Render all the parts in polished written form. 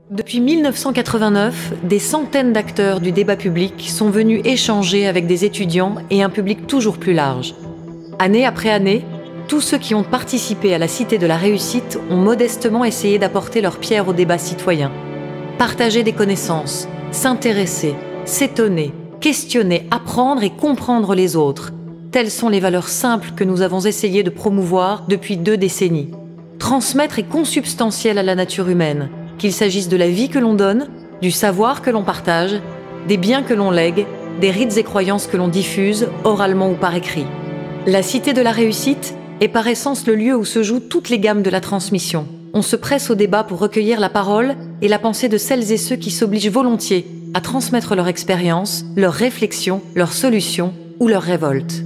Depuis 1989, des centaines d'acteurs du débat public sont venus échanger avec des étudiants et un public toujours plus large. Année après année, tous ceux qui ont participé à la Cité de la Réussite ont modestement essayé d'apporter leur pierre au débat citoyen. Partager des connaissances, s'intéresser, s'étonner, questionner, apprendre et comprendre les autres. Telles sont les valeurs simples que nous avons essayé de promouvoir depuis 2 décennies. Transmettre est consubstantiel à la nature humaine, qu'il s'agisse de la vie que l'on donne, du savoir que l'on partage, des biens que l'on lègue, des rites et croyances que l'on diffuse, oralement ou par écrit. La Cité de la Réussite est par essence le lieu où se jouent toutes les gammes de la transmission. On se presse au débat pour recueillir la parole et la pensée de celles et ceux qui s'obligent volontiers à transmettre leur expérience, leurs réflexions, leurs solutions ou leurs révoltes.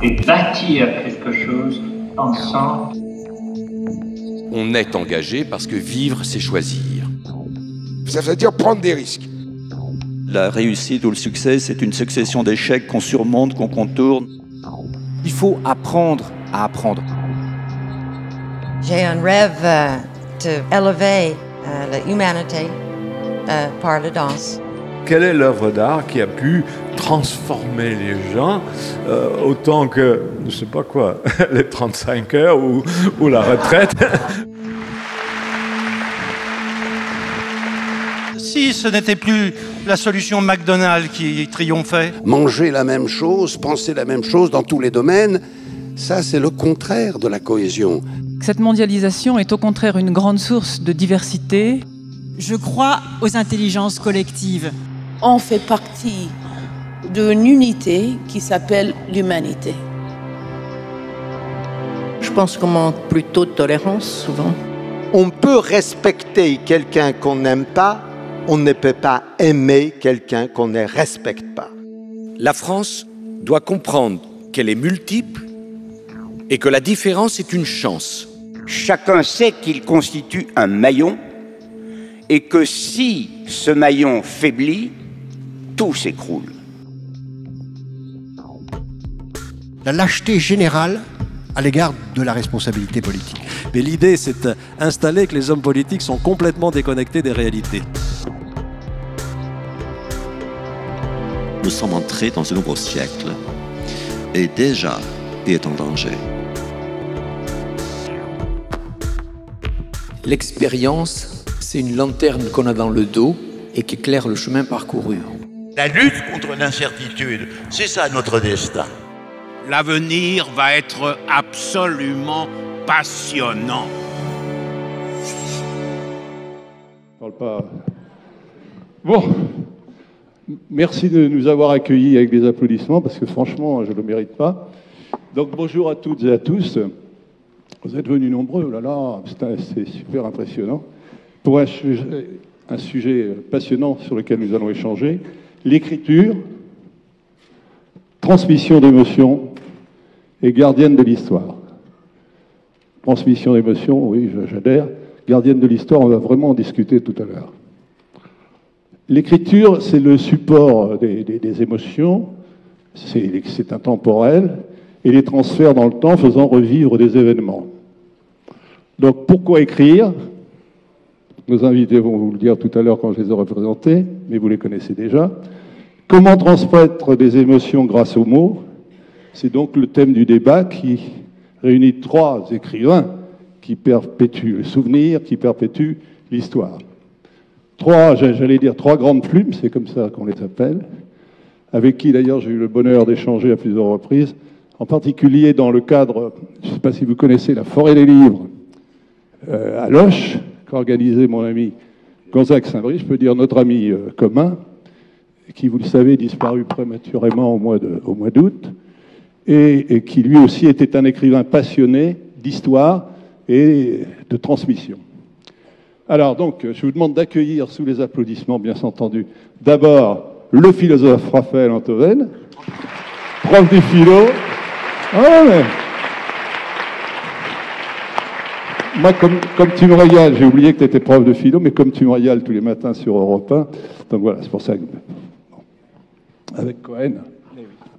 Et bâtir quelque chose ensemble. On est engagé parce que vivre, c'est choisir. Ça veut dire prendre des risques. La réussite ou le succès, c'est une succession d'échecs qu'on surmonte, qu'on contourne. Il faut apprendre à apprendre. J'ai un rêve d'élever l'humanité par la danse. Quelle est l'œuvre d'art qui a pu transformer les gens autant que, je sais pas quoi, les 35 heures ou la retraite? Si ce n'était plus la solution McDonald's qui triomphait. Manger la même chose, penser la même chose dans tous les domaines, ça c'est le contraire de la cohésion. Cette mondialisation est au contraire une grande source de diversité. Je crois aux intelligences collectives. On fait partie d'une unité qui s'appelle l'humanité. Je pense qu'on manque plutôt de tolérance, souvent. On peut respecter quelqu'un qu'on n'aime pas, on ne peut pas aimer quelqu'un qu'on ne respecte pas. La France doit comprendre qu'elle est multiple et que la différence est une chance. Chacun sait qu'il constitue un maillon et que si ce maillon faiblit, tout s'écroule. La lâcheté générale à l'égard de la responsabilité politique. Mais l'idée, c'est d'installer que les hommes politiques sont complètement déconnectés des réalités. Nous sommes entrés dans un nouveau siècle et déjà il est en danger. L'expérience, c'est une lanterne qu'on a dans le dos et qui éclaire le chemin parcouru. La lutte contre l'incertitude, c'est ça notre destin. L'avenir va être absolument passionnant. Je parle pas. Bon, merci de nous avoir accueillis avec des applaudissements, parce que franchement, je ne le mérite pas. Donc bonjour à toutes et à tous. Vous êtes venus nombreux, oh là là, c'est super impressionnant. Pour un sujet passionnant sur lequel nous allons échanger, l'écriture, transmission d'émotions et gardienne de l'histoire. Transmission d'émotions, oui, j'adhère. Gardienne de l'histoire, on va vraiment en discuter tout à l'heure. L'écriture, c'est le support des émotions, c'est intemporel, et les transferts dans le temps faisant revivre des événements. Donc pourquoi écrire? Nos invités vont vous le dire tout à l'heure quand je les aurai présentés, mais vous les connaissez déjà. Comment transmettre des émotions grâce aux mots? C'est donc le thème du débat qui réunit 3 écrivains qui perpétuent le souvenir, qui perpétuent l'histoire. 3 grandes plumes, c'est comme ça qu'on les appelle, avec qui d'ailleurs j'ai eu le bonheur d'échanger à plusieurs reprises, en particulier dans le cadre, je ne sais pas si vous connaissez la Forêt des Livres, à Loches, qu'a organisé mon ami Gonzague Saint-Brie, je peux dire notre ami commun, qui, vous le savez, disparu prématurément au mois d'août, et qui lui aussi était un écrivain passionné d'histoire et de transmission. Alors, donc, je vous demande d'accueillir sous les applaudissements, bien entendu, d'abord le philosophe Raphaël Enthoven, prof de philo. Ah ouais. Moi, comme tu me régales, j'ai oublié que tu étais prof de philo, mais comme tu me régales tous les matins sur Europe 1, donc voilà, c'est pour ça que... Avec Cohen,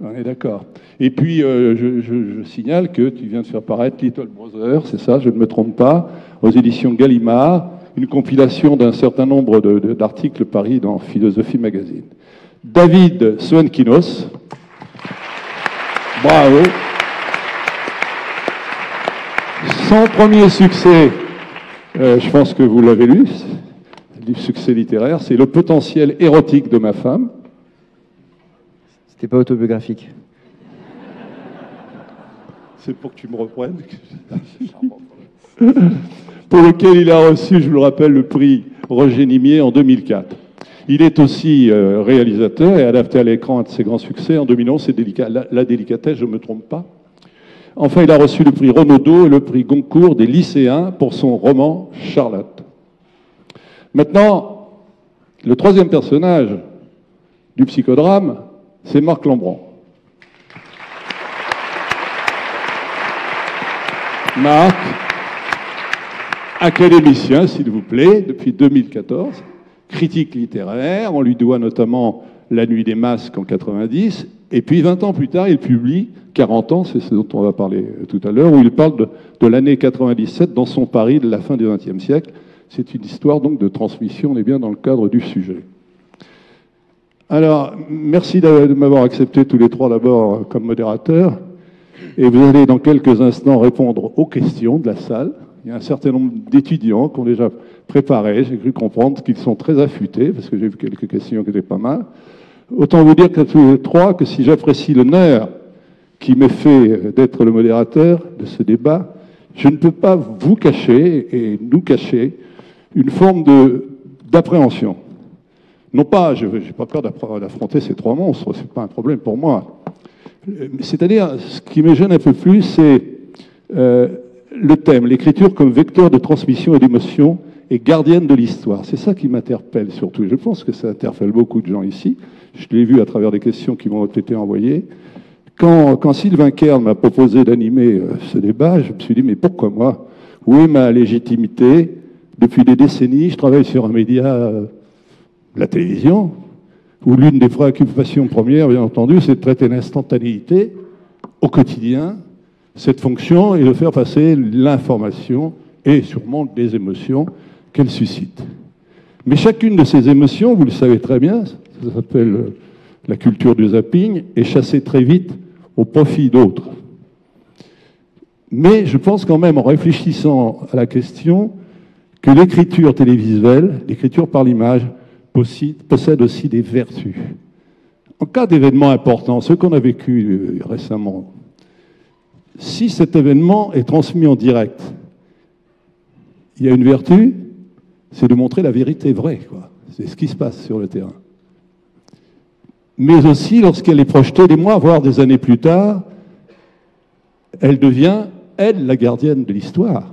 on est d'accord. Et puis, je signale que tu viens de faire paraître Little Brother, c'est ça, je ne me trompe pas, aux éditions Gallimard, une compilation d'un certain nombre d'articles paris dans Philosophie Magazine. David Soenkinos, bravo. Son premier succès, je pense que vous l'avez lu, le succès littéraire, c'est Le potentiel érotique de ma femme. C'était pas autobiographique. C'est pour que tu me reprennes. Pour lequel il a reçu, je vous le rappelle, le prix Roger Nimier en 2004. Il est aussi réalisateur et adapté à l'écran un de ses grands succès. En 2011, c'est La délicatesse, je ne me trompe pas. Enfin, il a reçu le prix Renaudot et le prix Goncourt des lycéens pour son roman Charlotte. Maintenant, le troisième personnage du psychodrame, c'est Marc Lambron. Marc, académicien, s'il vous plaît, depuis 2014, critique littéraire, on lui doit notamment La Nuit des Masques en 90, et puis 20 ans plus tard, il publie 40 ans, c'est ce dont on va parler tout à l'heure, où il parle de l'année 97 dans son Paris de la fin du XXe siècle. C'est une histoire donc de transmission, on est bien dans le cadre du sujet. Alors, merci de m'avoir accepté tous les trois d'abord comme modérateur, et vous allez dans quelques instants répondre aux questions de la salle. Il y a un certain nombre d'étudiants qui ont déjà préparé, j'ai cru comprendre qu'ils sont très affûtés, parce que j'ai vu quelques questions qui étaient pas mal. Autant vous dire qu'à tous les trois, que si j'apprécie l'honneur qui m'est fait d'être le modérateur de ce débat, je ne peux pas vous cacher, et nous cacher, une forme d'appréhension. Non pas, je n'ai pas peur d'affronter ces trois monstres, ce n'est pas un problème pour moi. C'est-à-dire, ce qui me gêne un peu plus, c'est le thème, l'écriture comme vecteur de transmission et d'émotion et gardienne de l'histoire. C'est ça qui m'interpelle surtout. Je pense que ça interpelle beaucoup de gens ici. Je l'ai vu à travers des questions qui m'ont été envoyées. Quand Sylvain Kern m'a proposé d'animer ce débat, je me suis dit, mais pourquoi moi? Où est ma légitimité? Depuis des décennies, je travaille sur un média, la télévision, où l'une des préoccupations premières, bien entendu, c'est de traiter l'instantanéité au quotidien, cette fonction, et de faire passer l'information et sûrement des émotions qu'elle suscite. Mais chacune de ces émotions, vous le savez très bien, ça s'appelle la culture du zapping, est chassée très vite au profit d'autres. Mais je pense quand même, en réfléchissant à la question, que l'écriture télévisuelle, l'écriture par l'image, possède aussi des vertus. En cas d'événement important, ce qu'on a vécu récemment, si cet événement est transmis en direct, il y a une vertu, c'est de montrer la vérité vraie, quoi. C'est ce qui se passe sur le terrain. Mais aussi, lorsqu'elle est projetée des mois, voire des années plus tard, elle devient, elle, la gardienne de l'histoire.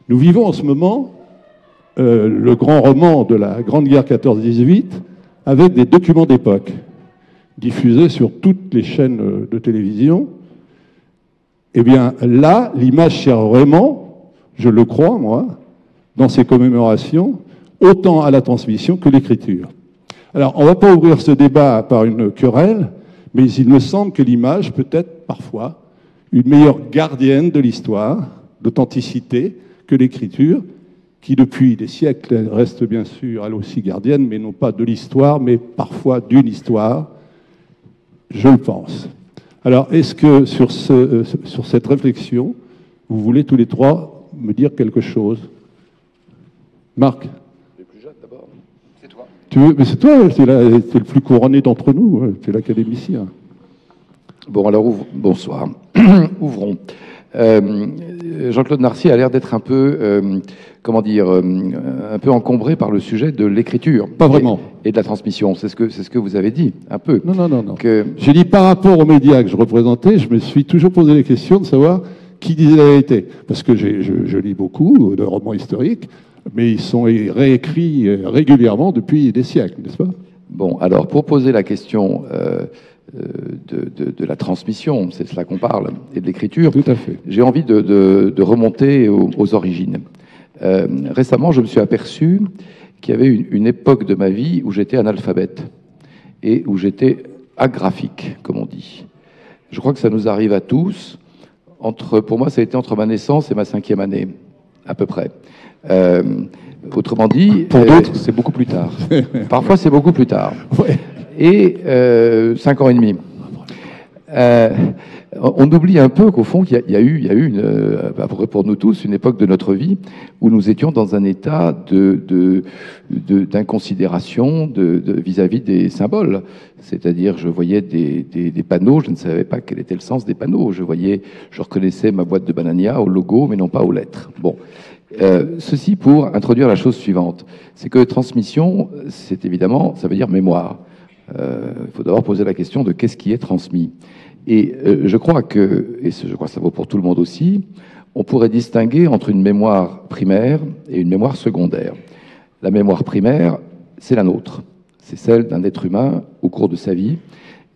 Nous vivons en ce moment le grand roman de la Grande Guerre 14-18 avec des documents d'époque diffusés sur toutes les chaînes de télévision. Eh bien, là, l'image sert vraiment, je le crois, moi, dans ces commémorations, autant à la transmission que l'écriture. Alors, on ne va pas ouvrir ce débat par une querelle, mais il me semble que l'image peut être parfois une meilleure gardienne de l'histoire, d'authenticité, que l'écriture, qui depuis des siècles reste bien sûr, elle aussi gardienne, mais non pas de l'histoire, mais parfois d'une histoire, je le pense. Alors, est-ce que sur cette réflexion, vous voulez tous les trois me dire quelque chose? Marc? Les plus jeunes d'abord. C'est toi. Tu veux, mais c'est toi, c'est le plus couronné d'entre nous, tu es l'académicien. Bon, alors, bonsoir. Ouvrons. Jean-Claude Narcy a l'air d'être un peu, comment dire, un peu encombré par le sujet de l'écriture. Pas vraiment. Et de la transmission. C'est ce que vous avez dit, un peu. Non. J'ai dit par rapport aux médias que je représentais, je me suis toujours posé la question de savoir qui disait la vérité. Parce que je lis beaucoup de romans historiques. Mais ils sont réécrits régulièrement depuis des siècles, n'est-ce pas? Bon, alors pour poser la question de la transmission, c'est de cela qu'on parle, et de l'écriture, tout à fait. J'ai envie de remonter aux origines. Récemment, je me suis aperçu qu'il y avait une époque de ma vie où j'étais analphabète et où j'étais agraphique, comme on dit. Je crois que ça nous arrive à tous. Pour moi, ça a été entre ma naissance et ma 5e année, à peu près. Autrement dit... Pour d'autres, c'est beaucoup plus tard. Parfois, c'est beaucoup plus tard. Ouais. Et 5 ans et demi. On oublie un peu qu'au fond, il y a eu pour nous tous, une époque de notre vie où nous étions dans un état d'inconsidération vis-à-vis des symboles. C'est-à-dire, je voyais des panneaux, je ne savais pas quel était le sens des panneaux. Je reconnaissais ma boîte de Banania au logo, mais non pas aux lettres. Bon. Ceci pour introduire la chose suivante. C'est que transmission, c'est évidemment, ça veut dire mémoire. Il faut d'abord poser la question de qu'est-ce qui est transmis. Et je crois que, et je crois que ça vaut pour tout le monde aussi, on pourrait distinguer entre une mémoire primaire et une mémoire secondaire. La mémoire primaire, c'est la nôtre. C'est celle d'un être humain au cours de sa vie.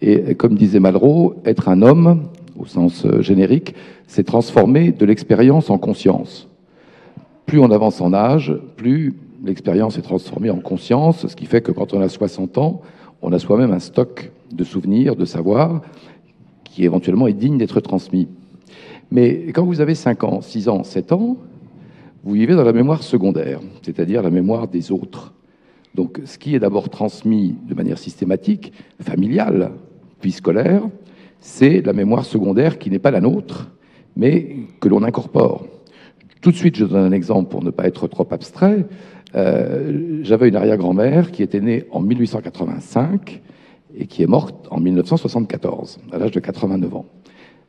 Et comme disait Malraux, être un homme, au sens générique, c'est transformer de l'expérience en conscience. Plus on avance en âge, plus l'expérience est transformée en conscience, ce qui fait que quand on a 60 ans, on a soi-même un stock de souvenirs, de savoir, qui éventuellement est digne d'être transmis. Mais quand vous avez 5 ans, 6 ans, 7 ans, vous vivez dans la mémoire secondaire, c'est-à-dire la mémoire des autres. Donc ce qui est d'abord transmis de manière systématique, familiale, puis scolaire, c'est la mémoire secondaire qui n'est pas la nôtre, mais que l'on incorpore. Tout de suite, je donne un exemple pour ne pas être trop abstrait. J'avais une arrière-grand-mère qui était née en 1885 et qui est morte en 1974, à l'âge de 89 ans.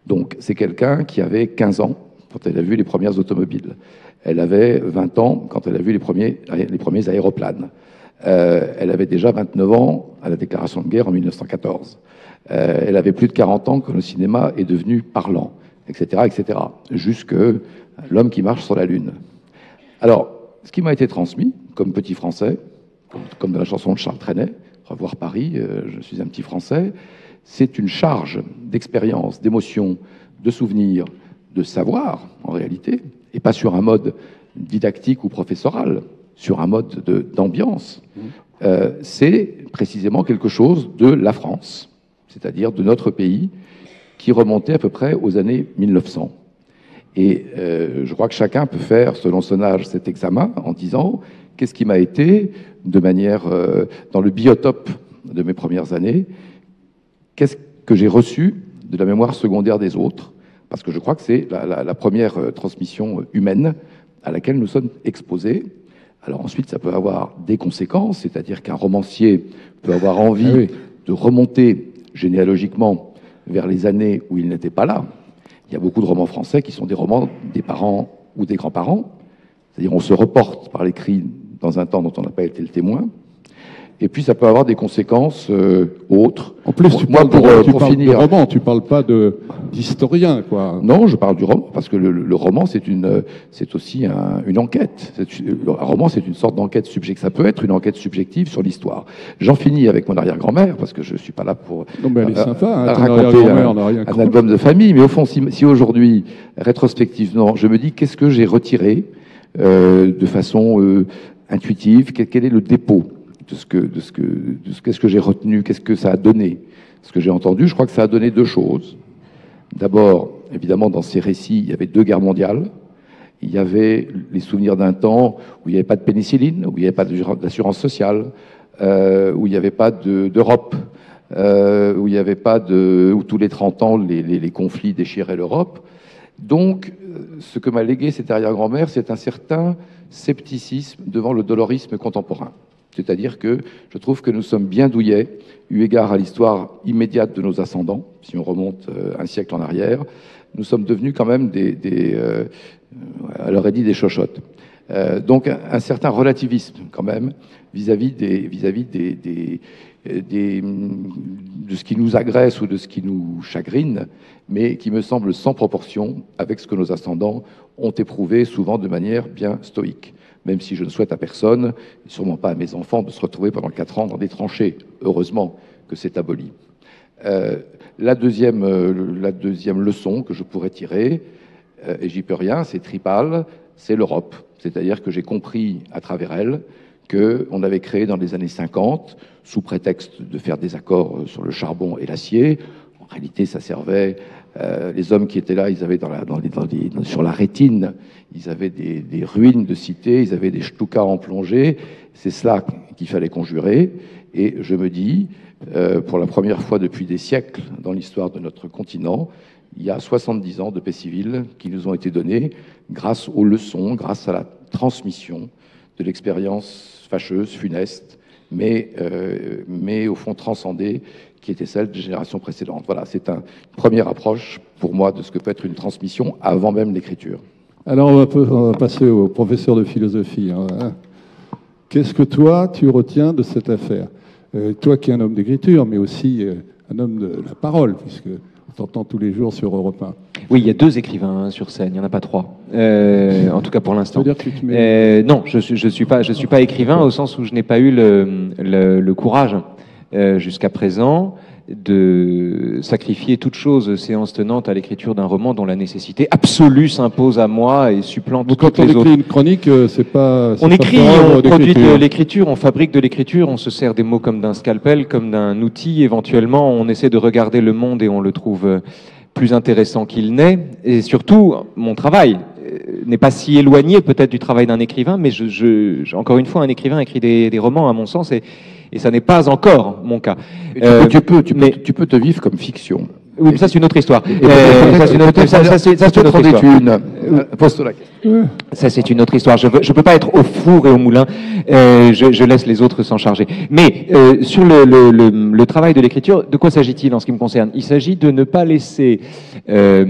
Donc, c'est quelqu'un qui avait 15 ans quand elle a vu les premières automobiles. Elle avait 20 ans quand elle a vu les premiers aéroplanes. Elle avait déjà 29 ans à la déclaration de guerre en 1914. Elle avait plus de 40 ans quand le cinéma est devenu parlant, etc., etc. Jusque l'homme qui marche sur la Lune. Alors, ce qui m'a été transmis, comme petit Français, comme dans la chanson de Charles Trenet, Revoir Paris, je suis un petit Français, c'est une charge d'expérience, d'émotion, de souvenirs, de savoir, en réalité, et pas sur un mode didactique ou professoral, sur un mode d'ambiance. C'est précisément quelque chose de la France, c'est-à-dire de notre pays, qui remontait à peu près aux années 1900. Et je crois que chacun peut faire, selon son âge, cet examen en disant qu'est-ce qui m'a été, de manière dans le biotope de mes premières années, qu'est-ce que j'ai reçu de la mémoire secondaire des autres, parce que je crois que c'est la première transmission humaine à laquelle nous sommes exposés. Alors ensuite, ça peut avoir des conséquences, c'est-à-dire qu'un romancier peut avoir envie de remonter généalogiquement vers les années où il n'était pas là. Il y a beaucoup de romans français qui sont des romans des parents ou des grands-parents. C'est-à-dire on se reporte par l'écrit dans un temps dont on n'a pas été le témoin. Et puis ça peut avoir des conséquences autres. En plus, tu parles de roman, tu parles pas d'historien, quoi. Non, je parle du roman, parce que le roman, c'est aussi une enquête. Un roman, c'est une sorte d'enquête subjective. Ça peut être une enquête subjective sur l'histoire. J'en finis avec mon arrière-grand-mère, parce que je suis pas là pour raconter un album de famille. Mais au fond, si aujourd'hui, rétrospectivement, je me dis qu'est-ce que j'ai retiré de façon intuitive, quel est le dépôt qu'est-ce que j'ai retenu, qu'est-ce que ça a donné. Ce que j'ai entendu, je crois que ça a donné deux choses. D'abord, évidemment, dans ces récits, il y avait 2 guerres mondiales. Il y avait les souvenirs d'un temps où il n'y avait pas de pénicilline, où il n'y avait pas d'assurance sociale, où il n'y avait pas d'Europe, où il n'y avait pas où tous les 30 ans, les conflits déchiraient l'Europe. Donc, ce que m'a légué cette arrière-grand-mère, c'est un certain scepticisme devant le dolorisme contemporain. C'est-à-dire que je trouve que nous sommes bien douillets, eu égard à l'histoire immédiate de nos ascendants, si on remonte un siècle en arrière. Nous sommes devenus quand même elle aurait dit des chochottes. Donc un certain relativisme quand même vis-à-vis de ce qui nous agresse ou de ce qui nous chagrine, mais qui me semble sans proportion avec ce que nos ascendants ont éprouvé, souvent de manière bien stoïque. même si je ne souhaite à personne, et sûrement pas à mes enfants, de se retrouver pendant 4 ans dans des tranchées. Heureusement que c'est aboli. La deuxième leçon que je pourrais tirer, et j'y peux rien, c'est tripale, c'est l'Europe. C'est-à-dire que j'ai compris à travers elle qu'on avait créé dans les années 50, sous prétexte de faire des accords sur le charbon et l'acier. En réalité, ça servait... les hommes qui étaient là, ils avaient sur la rétine, ils avaient des ruines de cités, ils avaient des stukas en plongée. C'est cela qu'il fallait conjurer. Et je me dis, pour la première fois depuis des siècles dans l'histoire de notre continent, il y a 70 ans de paix civile qui nous ont été donnés grâce aux leçons, grâce à la transmission de l'expérience fâcheuse, funeste, mais au fond transcendée, qui était celle des générations précédentes. Voilà, c'est une première approche pour moi de ce que peut être une transmission avant même l'écriture. Alors on va passer au professeur de philosophie. Qu'est-ce que toi, tu retiens de cette affaire? Toi qui es un homme d'écriture, mais aussi un homme de la parole, puisque on t'entend tous les jours sur Europe 1. Oui, il y a 2 écrivains sur scène, il n'y en a pas 3. En tout cas pour l'instant. Ça veut dire que tu mets... Non, je suis pas écrivain au sens où je n'ai pas eu le courage jusqu'à présent de sacrifier toute chose séance tenante à l'écriture d'un roman dont la nécessité absolue s'impose à moi et supplante toutes les autres. Quand on écrit une chronique, c'est pas... On écrit, on produit de l'écriture, on fabrique de l'écriture, on se sert des mots comme d'un scalpel, comme d'un outil. Éventuellement, on essaie de regarder le monde et on le trouve plus intéressant qu'il n'est. Et surtout, mon travail n'est pas si éloigné peut-être du travail d'un écrivain, mais encore une fois, un écrivain écrit des romans, à mon sens, et ça n'est pas encore mon cas. Tu peux te vivre comme fiction. Oui, mais ça c'est une autre histoire. Ça c'est une autre histoire. Ça c'est une autre histoire. Je peux pas être au four et au moulin. Je laisse les autres s'en charger. Mais sur le travail de l'écriture, de quoi s'agit-il en ce qui me concerne? Il s'agit de ne pas laisser, de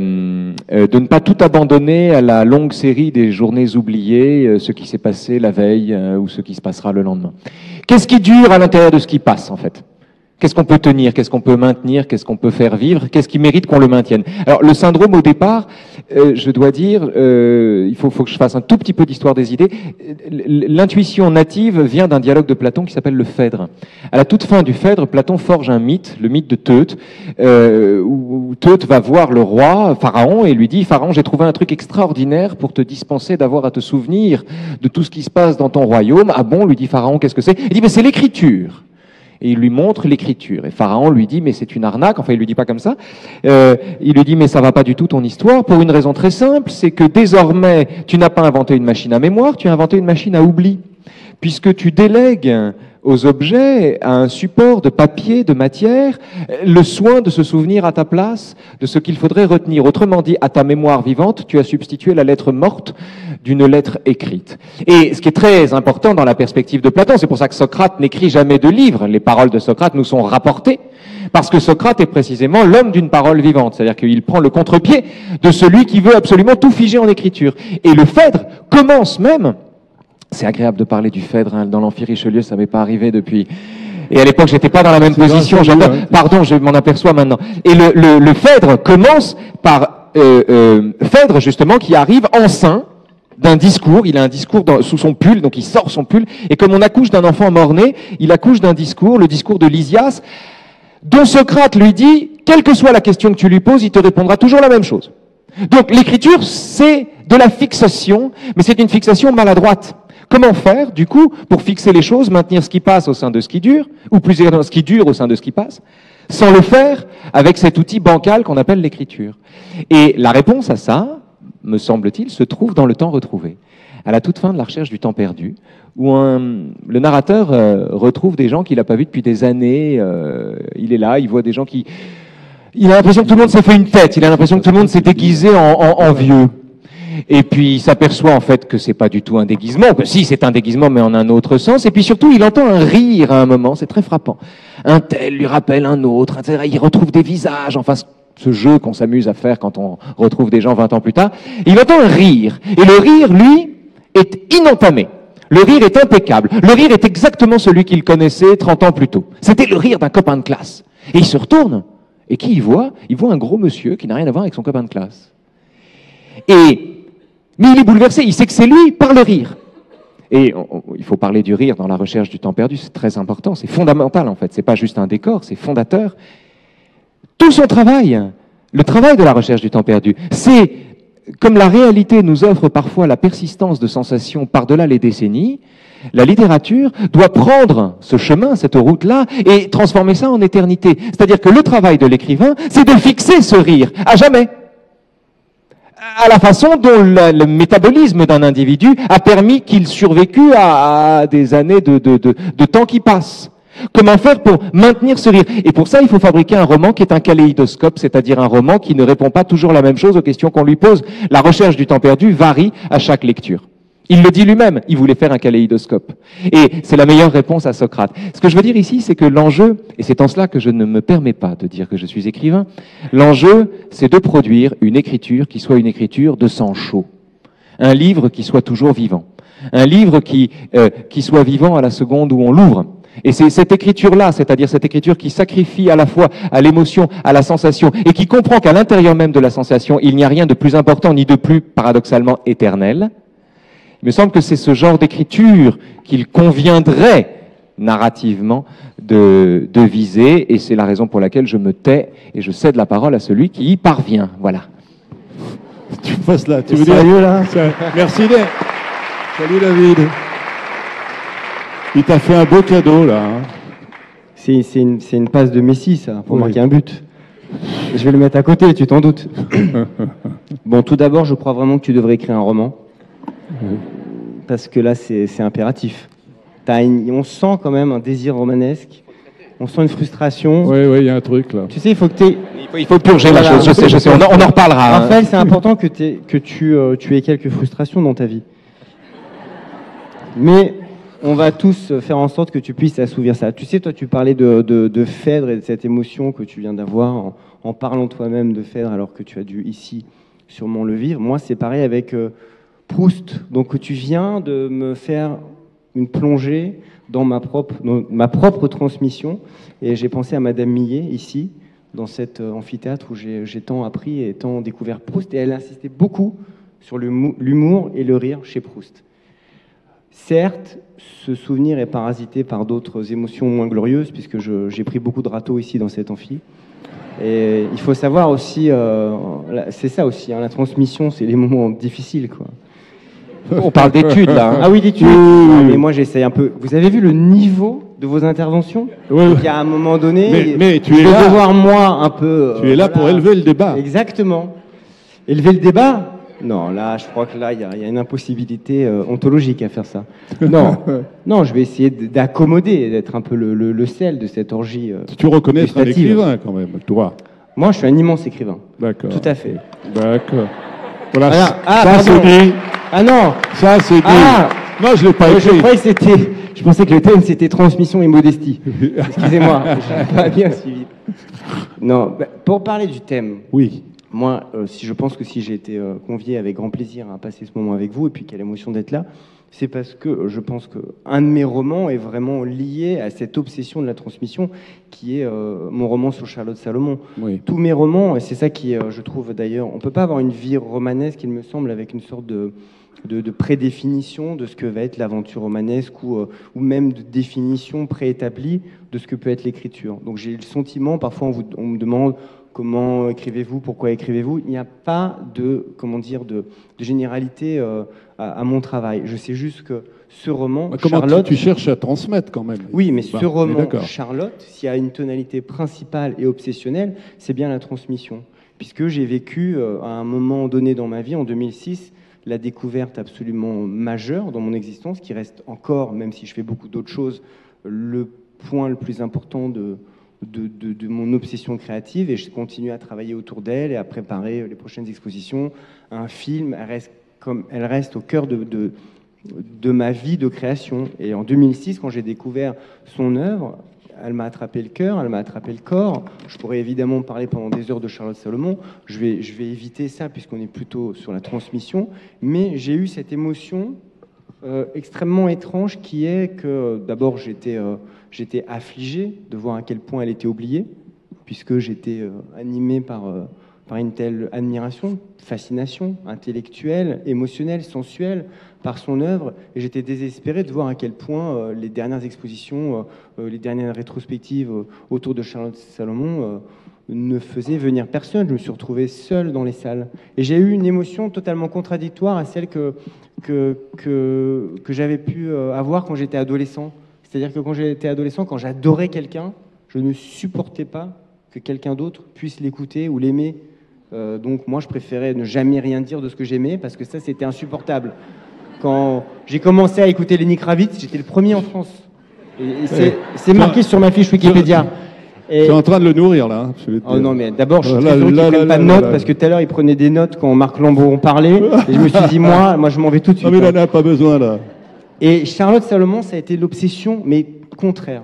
ne pas tout abandonner à la longue série des journées oubliées, ce qui s'est passé la veille ou ce qui se passera le lendemain. Qu'est-ce qui dure à l'intérieur de ce qui passe en fait? Qu'est-ce qu'on peut tenir? Qu'est-ce qu'on peut maintenir? Qu'est-ce qu'on peut faire vivre? Qu'est-ce qui mérite qu'on le maintienne? Alors, le syndrome, au départ, je dois dire, il faut que je fasse un tout petit peu d'histoire des idées. L'intuition native vient d'un dialogue de Platon qui s'appelle le Phèdre. À la toute fin du Phèdre, Platon forge un mythe, le mythe de Teute, où Teute va voir le roi, Pharaon, et lui dit, Pharaon, j'ai trouvé un truc extraordinaire pour te dispenser d'avoir à te souvenir de tout ce qui se passe dans ton royaume. Ah bon, lui dit Pharaon, qu'est-ce que c'est? Il dit, mais c'est l'écriture. Et il lui montre l'écriture. Et Pharaon lui dit, mais c'est une arnaque. Enfin, il lui dit pas comme ça. Il lui dit, mais ça va pas du tout ton histoire, pour une raison très simple, c'est que désormais, tu n'as pas inventé une machine à mémoire, tu as inventé une machine à oubli. Puisque tu délègues aux objets, à un support de papier, de matière, le soin de se souvenir à ta place de ce qu'il faudrait retenir. Autrement dit, à ta mémoire vivante, tu as substitué la lettre morte d'une lettre écrite. Et ce qui est très important dans la perspective de Platon, c'est pour ça que Socrate n'écrit jamais de livre. Les paroles de Socrate nous sont rapportées, parce que Socrate est précisément l'homme d'une parole vivante. C'est-à-dire qu'il prend le contre-pied de celui qui veut absolument tout figer en écriture. Et le Phèdre commence même... C'est agréable de parler du Phèdre, hein. Dans l'Amphi-Richelieu, ça m'est pas arrivé depuis... Et à l'époque, j'étais pas dans la même position. Pardon, je m'en aperçois maintenant. Et le Phèdre commence par Phèdre, justement, qui arrive enceint d'un discours. Il a un discours sous son pull, donc il sort son pull. Et comme on accouche d'un enfant mort-né, il accouche d'un discours, le discours de Lysias, dont Socrate lui dit, quelle que soit la question que tu lui poses, il te répondra toujours la même chose. Donc l'écriture, c'est de la fixation, mais c'est une fixation maladroite. Comment faire, du coup, pour fixer les choses, maintenir ce qui passe au sein de ce qui dure, ou plus exactement ce qui dure au sein de ce qui passe, sans le faire avec cet outil bancal qu'on appelle l'écriture? Et la réponse à ça, me semble-t-il, se trouve dans le temps retrouvé. À la toute fin de la recherche du temps perdu, où le narrateur retrouve des gens qu'il n'a pas vus depuis des années. Il est là, il voit des gens qui... Il a l'impression que tout le monde s'est fait une tête, il a l'impression que tout le monde s'est déguisé en vieux. Et puis il s'aperçoit en fait que c'est pas du tout un déguisement, que si c'est un déguisement mais en un autre sens. Et puis surtout il entend un rire à un moment, c'est très frappant. Un tel lui rappelle un autre, il retrouve des visages, enfin ce jeu qu'on s'amuse à faire quand on retrouve des gens 20 ans plus tard. Il entend un rire, et le rire lui est inentamé. Le rire est impeccable. Le rire est exactement celui qu'il connaissait 30 ans plus tôt. C'était le rire d'un copain de classe. Et il se retourne, et qui il voit? Il voit un gros monsieur qui n'a rien à voir avec son copain de classe. Mais il est bouleversé, il sait que c'est lui par le rire. Et il faut parler du rire dans la recherche du temps perdu, c'est très important, c'est fondamental en fait, c'est pas juste un décor, c'est fondateur. Tout son travail, le travail de la recherche du temps perdu, c'est, comme la réalité nous offre parfois la persistance de sensations par-delà les décennies, la littérature doit prendre ce chemin, cette route-là, et transformer ça en éternité. C'est-à-dire que le travail de l'écrivain, c'est de fixer ce rire à jamais, à la façon dont le métabolisme d'un individu a permis qu'il survécut à des années de temps qui passent. Comment faire pour maintenir ce rire? Et pour ça, il faut fabriquer un roman qui est un kaléidoscope, c'est-à-dire un roman qui ne répond pas toujours la même chose aux questions qu'on lui pose. La recherche du temps perdu varie à chaque lecture. Il le dit lui-même, il voulait faire un kaléidoscope. Et c'est la meilleure réponse à Socrate. Ce que je veux dire ici, c'est que l'enjeu, et c'est en cela que je ne me permets pas de dire que je suis écrivain, l'enjeu, c'est de produire une écriture qui soit une écriture de sang chaud. Un livre qui soit toujours vivant. Un livre qui soit vivant à la seconde où on l'ouvre. Et c'est cette écriture-là, c'est-à-dire cette écriture qui sacrifie à la fois à l'émotion, à la sensation, et qui comprend qu'à l'intérieur même de la sensation, il n'y a rien de plus important ni de plus, paradoxalement, éternel. Il me semble que c'est ce genre d'écriture qu'il conviendrait narrativement de viser, et c'est la raison pour laquelle je me tais et je cède la parole à celui qui y parvient. Voilà. Tu passes là, tu T'es veux dire sérieux, là? Merci, Dave. Salut, David. Il t'a fait un beau cadeau, là. Hein. C'est une passe de Messi, ça, pour marquer un but. Je vais le mettre à côté, tu t'en doutes. Bon, tout d'abord, je crois vraiment que tu devrais écrire un roman. Parce que là, c'est impératif. On sent quand même un désir romanesque. On sent une frustration. Oui, il y a un truc, là. Tu sais, il faut que il faut purger la chose, je sais, on en reparlera. Raphaël, c'est important que tu aies quelques frustrations dans ta vie. Mais on va tous faire en sorte que tu puisses assouvir ça. Tu sais, toi, tu parlais de Phèdre et de cette émotion que tu viens d'avoir en parlant toi-même de Phèdre alors que tu as dû ici sûrement le vivre. Moi, c'est pareil avec Proust. Donc, tu viens de me faire une plongée dans ma propre transmission. Et j'ai pensé à Madame Millet, ici, dans cet amphithéâtre où j'ai tant appris et tant découvert Proust. Et elle insistait beaucoup sur l'humour et le rire chez Proust. Certes, ce souvenir est parasité par d'autres émotions moins glorieuses, puisque j'ai pris beaucoup de râteaux ici dans cet amphi. Et il faut savoir aussi, c'est ça aussi, hein, la transmission, c'est les moments difficiles, quoi. On parle d'études, là. Hein. Ah oui, d'études. Ah, mais moi, j'essaye un peu. Vous avez vu le niveau de vos interventions? Oui. Donc, à un moment donné, mais tu je es vais là. devoir, moi, un peu... Tu es là pour élever le débat. Exactement. Élever le débat? Non, là, je crois que là, il y a une impossibilité ontologique à faire ça. Non, je vais essayer d'accommoder, d'être un peu le sel de cette orgie. Tu reconnais être un écrivain, quand même, toi. Moi, je suis un immense écrivain. D'accord. Tout à fait. D'accord. Voilà, ça c'est dit. Ah non. Ça c'est dit. Ah non, je l'ai pas écrit. Je pensais que le thème c'était transmission et modestie. Excusez-moi, je n'ai pas bien suivi. Non, pour parler du thème. Oui. Moi, je pense que si j'ai été convié avec grand plaisir à passer ce moment avec vous, et puis quelle émotion d'être là, c'est parce que je pense qu'un de mes romans est vraiment lié à cette obsession de la transmission, qui est mon roman sur Charlotte Salomon. Oui. Tous mes romans, et c'est ça qui, je trouve d'ailleurs, on ne peut pas avoir une vie romanesque, il me semble, avec une sorte de prédéfinition de ce que va être l'aventure romanesque, ou même de définition préétablie de ce que peut être l'écriture. Donc j'ai le sentiment, parfois on me demande comment écrivez-vous, pourquoi écrivez-vous, il n'y a pas de généralité à mon travail. Je sais juste que ce roman, comment Charlotte... tu cherches à transmettre quand même. Oui, mais ce roman, Charlotte, s'il y a une tonalité principale et obsessionnelle, c'est bien la transmission. Puisque j'ai vécu, à un moment donné dans ma vie, en 2006, la découverte absolument majeure dans mon existence, qui reste encore, même si je fais beaucoup d'autres choses, le point le plus important de mon obsession créative, et je continue à travailler autour d'elle et à préparer les prochaines expositions. Un film, elle reste au cœur de ma vie de création. Et en 2006, quand j'ai découvert son œuvre, elle m'a attrapé le cœur, elle m'a attrapé le corps. Je pourrais évidemment parler pendant des heures de Charlotte Salomon. Je vais éviter ça puisqu'on est plutôt sur la transmission. Mais j'ai eu cette émotion extrêmement étrange qui est que d'abord j'étais affligé de voir à quel point elle était oubliée, puisque j'étais animé par par une telle admiration, fascination intellectuelle, émotionnelle, sensuelle par son œuvre. Et j'étais désespéré de voir à quel point les dernières expositions, les dernières rétrospectives autour de Charlotte Salomon ne faisaient venir personne. Je me suis retrouvé seul dans les salles. Et j'ai eu une émotion totalement contradictoire à celle que j'avais pu avoir quand j'étais adolescent. C'est-à-dire que quand j'étais adolescent, quand j'adorais quelqu'un, je ne supportais pas que quelqu'un d'autre puisse l'écouter ou l'aimer. Donc moi, je préférais ne jamais rien dire de ce que j'aimais, parce que ça, c'était insupportable. Quand j'ai commencé à écouter Lenny Kravitz, j'étais le premier en France. Et c'est marqué sur ma fiche Wikipédia. Tu es en train de le nourrir, là. Oh non, mais d'abord, je suis très heureux qu'il ne prenne pas de notes, parce que tout à l'heure, il prenait des notes quand Marc Lambeau parlait. Et je me suis dit, moi je m'en vais tout de suite. Non, mais il n'en a pas besoin, là. Et Charlotte Salomon, ça a été l'obsession, mais contraire.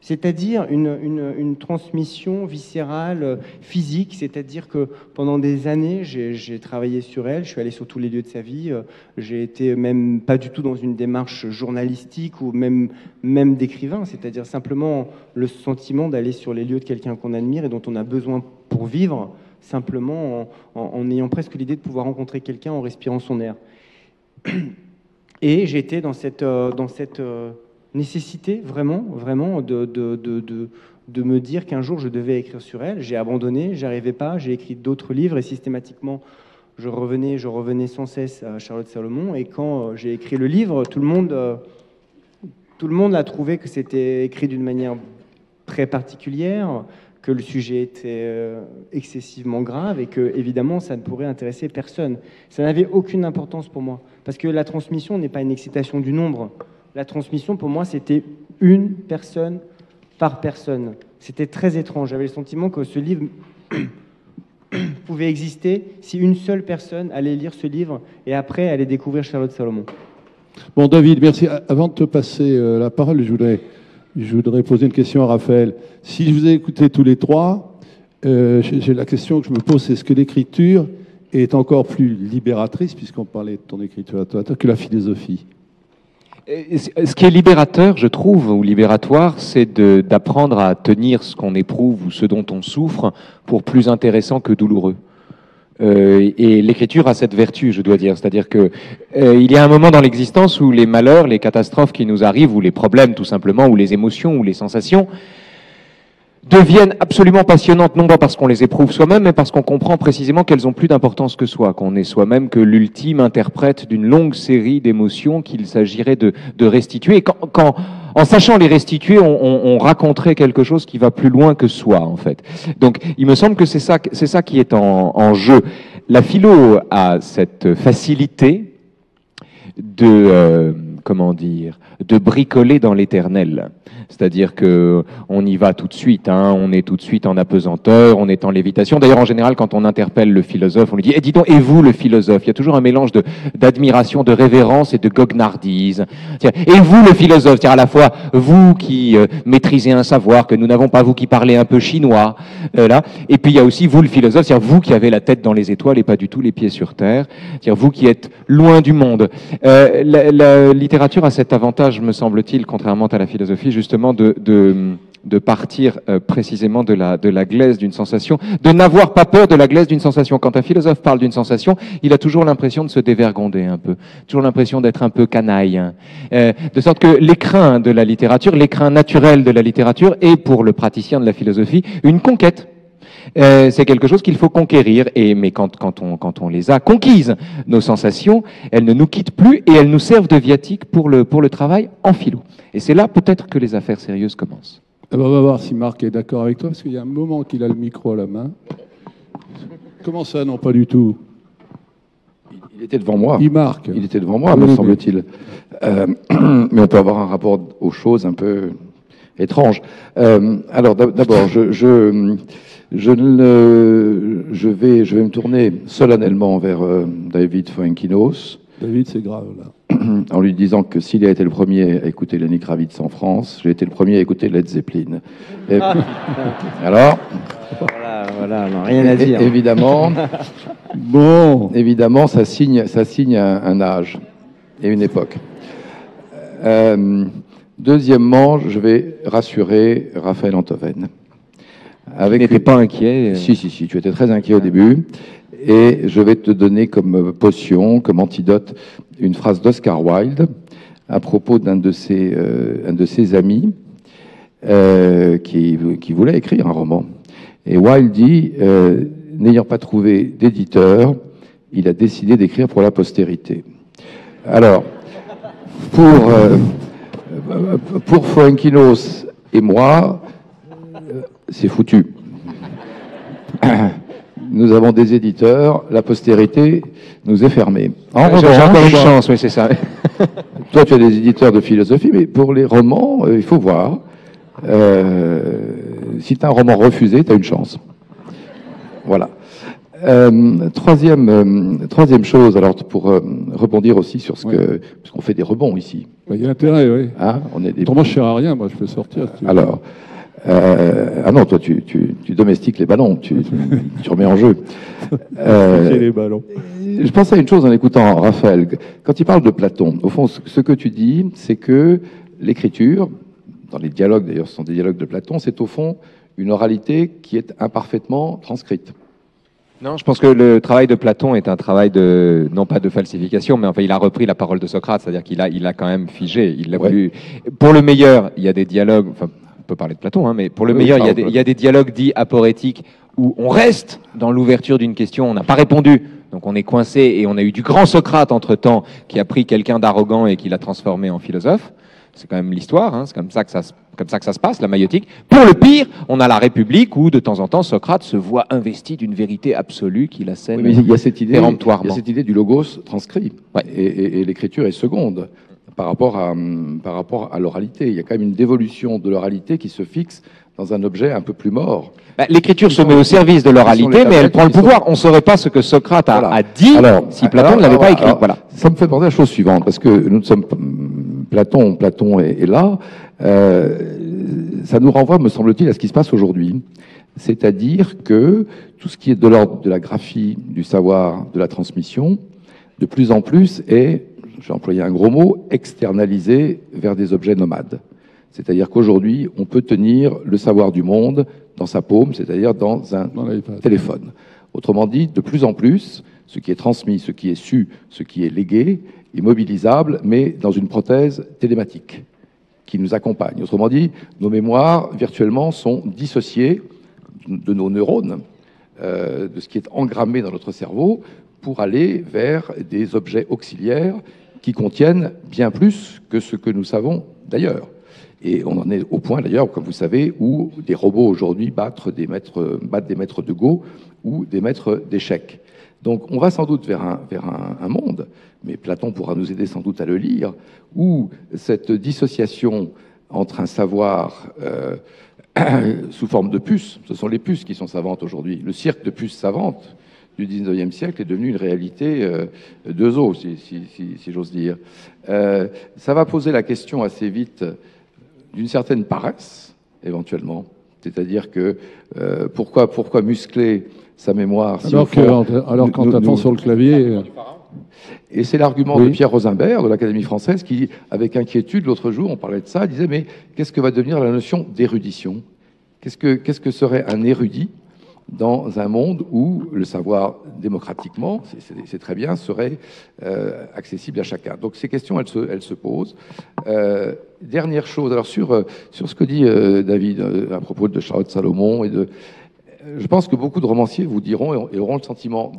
C'est-à-dire une transmission viscérale, physique, c'est-à-dire que pendant des années, j'ai travaillé sur elle, je suis allé sur tous les lieux de sa vie, j'ai été même pas du tout dans une démarche journalistique ou même d'écrivain, c'est-à-dire simplement le sentiment d'aller sur les lieux de quelqu'un qu'on admire et dont on a besoin pour vivre, simplement en ayant presque l'idée de pouvoir rencontrer quelqu'un en respirant son air. Et j'étais dans cette nécessité vraiment de me dire qu'un jour je devais écrire sur elle. J'ai abandonné, j'arrivais pas, j'ai écrit d'autres livres et systématiquement je revenais sans cesse à Charlotte Salomon. Et quand j'ai écrit le livre, tout le monde a trouvé que c'était écrit d'une manière très particulière, que le sujet était excessivement grave et que évidemment ça ne pourrait intéresser personne. Ça n'avait aucune importance pour moi, parce que la transmission n'est pas une excitation du nombre. La transmission, pour moi, c'était une personne par personne. C'était très étrange. J'avais le sentiment que ce livre pouvait exister si une seule personne allait lire ce livre et après allait découvrir Charlotte Salomon. Bon, David, merci. Avant de te passer la parole, je voudrais poser une question à Raphaël. Si je vous ai écouté tous les trois, j'ai la question que je me pose, c'est est-ce que l'écriture est encore plus libératrice, puisqu'on parlait de ton écriture à toi, que la philosophie? Ce qui est libérateur, je trouve, ou libératoire, c'est d'apprendre à tenir ce qu'on éprouve ou ce dont on souffre pour plus intéressant que douloureux. Et l'écriture a cette vertu, je dois dire. C'est-à-dire que il y a un moment dans l'existence où les malheurs, les catastrophes qui nous arrivent, ou les problèmes tout simplement, ou les émotions, ou les sensations, deviennent absolument passionnantes, non pas parce qu'on les éprouve soi-même, mais parce qu'on comprend précisément qu'elles ont plus d'importance que soi, qu'on est soi-même que l'ultime interprète d'une longue série d'émotions qu'il s'agirait de restituer. Et en sachant les restituer, on raconterait quelque chose qui va plus loin que soi, en fait. Donc, il me semble que c'est ça qui est en jeu. La philo a cette facilité de bricoler dans l'éternel. C'est-à-dire que on y va tout de suite, on est tout de suite en apesanteur, on est en lévitation. D'ailleurs, en général, quand on interpelle le philosophe, on lui dit dis donc, et vous, le philosophe? Il y a toujours un mélange d'admiration, de révérence et de goguenardise. Et vous, le philosophe? C'est-à-dire à la fois vous qui maîtrisez un savoir que nous n'avons pas, vous qui parlez un peu chinois, là. Et puis il y a aussi vous, le philosophe, c'est-à-dire vous qui avez la tête dans les étoiles et pas du tout les pieds sur terre. C'est-à-dire vous qui êtes loin du monde. La littérature a cet avantage, me semble-t-il, contrairement à la philosophie, justement, de partir précisément de la glaise d'une sensation, de n'avoir pas peur de la glaise d'une sensation. Quand un philosophe parle d'une sensation, il a toujours l'impression de se dévergonder un peu, toujours l'impression d'être un peu canaille. De sorte que l'écrin de la littérature, l'écrin naturel de la littérature est, pour le praticien de la philosophie, une conquête. C'est quelque chose qu'il faut conquérir, mais quand on les a conquises, nos sensations, elles ne nous quittent plus et elles nous servent de viatique pour le travail en philo. Et c'est là peut-être que les affaires sérieuses commencent. Alors on va voir si Marc est d'accord avec toi, parce qu'il y a un moment qu'il a le micro à la main. Comment ça? Non, pas du tout. Il était devant moi. Il était devant moi, me semble-t-il. Mais on peut avoir un rapport aux choses un peu étrange. Alors d'abord, je vais me tourner solennellement vers David Fuenquinos. David, c'est grave, là. En lui disant que s'il a été le premier à écouter Lenny Kravitz en France, j'ai été le premier à écouter Led Zeppelin. Alors voilà, non, rien à dire. Évidemment, évidemment, ça signe un âge et une époque. Deuxièmement, je vais rassurer Raphaël Antoven. Tu n'étais pas inquiet Si, tu étais très inquiet au début. Et je vais te donner comme potion, comme antidote, une phrase d'Oscar Wilde à propos d'un de ses amis qui voulait écrire un roman. Et Wilde dit, n'ayant pas trouvé d'éditeur, il a décidé d'écrire pour la postérité. Alors, pour Fuenquinos et moi, c'est foutu. Nous avons des éditeurs, la postérité nous est fermée. En revanche, j'ai encore une chance, oui, c'est ça. Toi, tu as des éditeurs de philosophie, mais pour les romans, il faut voir. Si tu as un roman refusé, tu as une chance. Voilà. Troisième chose, alors pour rebondir aussi sur ce que... Parce qu'on fait des rebonds ici. Il y a intérêt, oui. Hein, on est des... Autrement, je ne sers à rien, moi, je peux sortir. Si alors... ah non, toi, tu domestiques les ballons, tu remets en jeu. Les ballons. Je pensais à une chose en écoutant Raphaël. Quand il parle de Platon, au fond, ce que tu dis, c'est que l'écriture, dans les dialogues, d'ailleurs, ce sont des dialogues de Platon, c'est au fond une oralité qui est imparfaitement transcrite. Non, je pense que le travail de Platon est un travail de, non pas de falsification, mais enfin, il a repris la parole de Socrate, c'est-à-dire qu'il a quand même figé. Il l'a voulu. Pour le meilleur, il y a des dialogues, enfin, on peut parler de Platon, hein, mais pour le meilleur, il y a des dialogues dits aporétiques où on reste dans l'ouverture d'une question, on n'a pas répondu, donc on est coincé, et on a eu du grand Socrate entre-temps qui a pris quelqu'un d'arrogant et qui l'a transformé en philosophe. C'est quand même l'histoire, hein, c'est comme ça que ça se passe, la maïotique. Pour le pire, on a la République où, de temps en temps, Socrate se voit investi d'une vérité absolue qu'il assène il y a cette idée, péremptoirement. Il y a cette idée du logos transcrit, et l'écriture est seconde par rapport à l'oralité. Il y a quand même une dévolution de l'oralité qui se fixe dans un objet un peu plus mort. L'écriture se met au service de l'oralité, mais elle prend le pouvoir. On ne saurait pas ce que Socrate a dit si Platon ne l'avait pas écrit. Voilà. Ça me fait penser à la chose suivante, parce que nous sommes... Platon est là. Ça nous renvoie, me semble-t-il, à ce qui se passe aujourd'hui. C'est-à-dire que tout ce qui est de l'ordre de la graphie, du savoir, de la transmission, de plus en plus est, j'ai employé un gros mot, externalisé vers des objets nomades. C'est-à-dire qu'aujourd'hui, on peut tenir le savoir du monde dans sa paume, c'est-à-dire dans un téléphone. Autrement dit, de plus en plus, ce qui est transmis, ce qui est su, ce qui est légué, est mobilisable, mais dans une prothèse télématique qui nous accompagne. Autrement dit, nos mémoires, virtuellement, sont dissociées de nos neurones, de ce qui est engrammé dans notre cerveau, pour aller vers des objets auxiliaires qui contiennent bien plus que ce que nous savons d'ailleurs. Et on en est au point, d'ailleurs, comme vous savez, où des robots aujourd'hui battent des maîtres de Go ou des maîtres d'échecs. Donc on va sans doute vers un monde, mais Platon pourra nous aider sans doute à le lire, où cette dissociation entre un savoir sous forme de puces, ce sont les puces qui sont savantes aujourd'hui, le cirque de puces savantes du 19e siècle est devenu une réalité de zoo, si j'ose dire. Ça va poser la question assez vite d'une certaine paresse, éventuellement. C'est-à-dire que pourquoi muscler sa mémoire si alors qu'en tapant sur le clavier... Et c'est l'argument de Pierre Rosenberg, de l'Académie française, qui, avec inquiétude, l'autre jour, on parlait de ça, disait, mais qu'est-ce que va devenir la notion d'érudition ? Qu'est-ce que serait un érudit dans un monde où le savoir, démocratiquement, c'est très bien, serait accessible à chacun. Donc ces questions, elles se posent. Dernière chose, alors sur ce que dit David à propos de Charlotte Salomon, je pense que beaucoup de romanciers vous diront et auront le sentiment,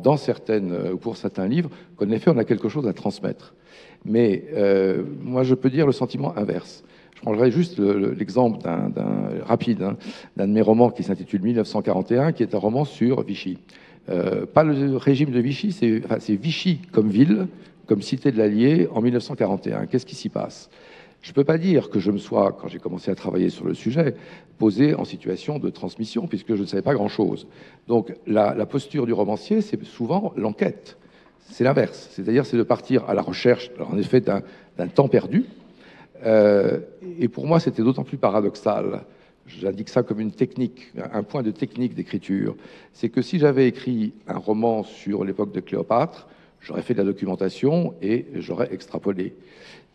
pour certains livres, qu'en effet, on a quelque chose à transmettre. Mais moi, je peux dire le sentiment inverse. Je prendrai juste l'exemple d'un de mes romans qui s'intitule 1941, qui est un roman sur Vichy. Pas le régime de Vichy, c'est Vichy comme ville, comme cité de l'Allier en 1941. Qu'est-ce qui s'y passe ? Je ne peux pas dire que je me sois, quand j'ai commencé à travailler sur le sujet, posé en situation de transmission, puisque je ne savais pas grand-chose. Donc la posture du romancier, c'est souvent l'enquête. C'est l'inverse, c'est-à-dire c'est de partir à la recherche, en effet, d'un temps perdu. Et pour moi, c'était d'autant plus paradoxal. J'indique ça comme une technique, un point de technique d'écriture. C'est que si j'avais écrit un roman sur l'époque de Cléopâtre, j'aurais fait de la documentation et j'aurais extrapolé.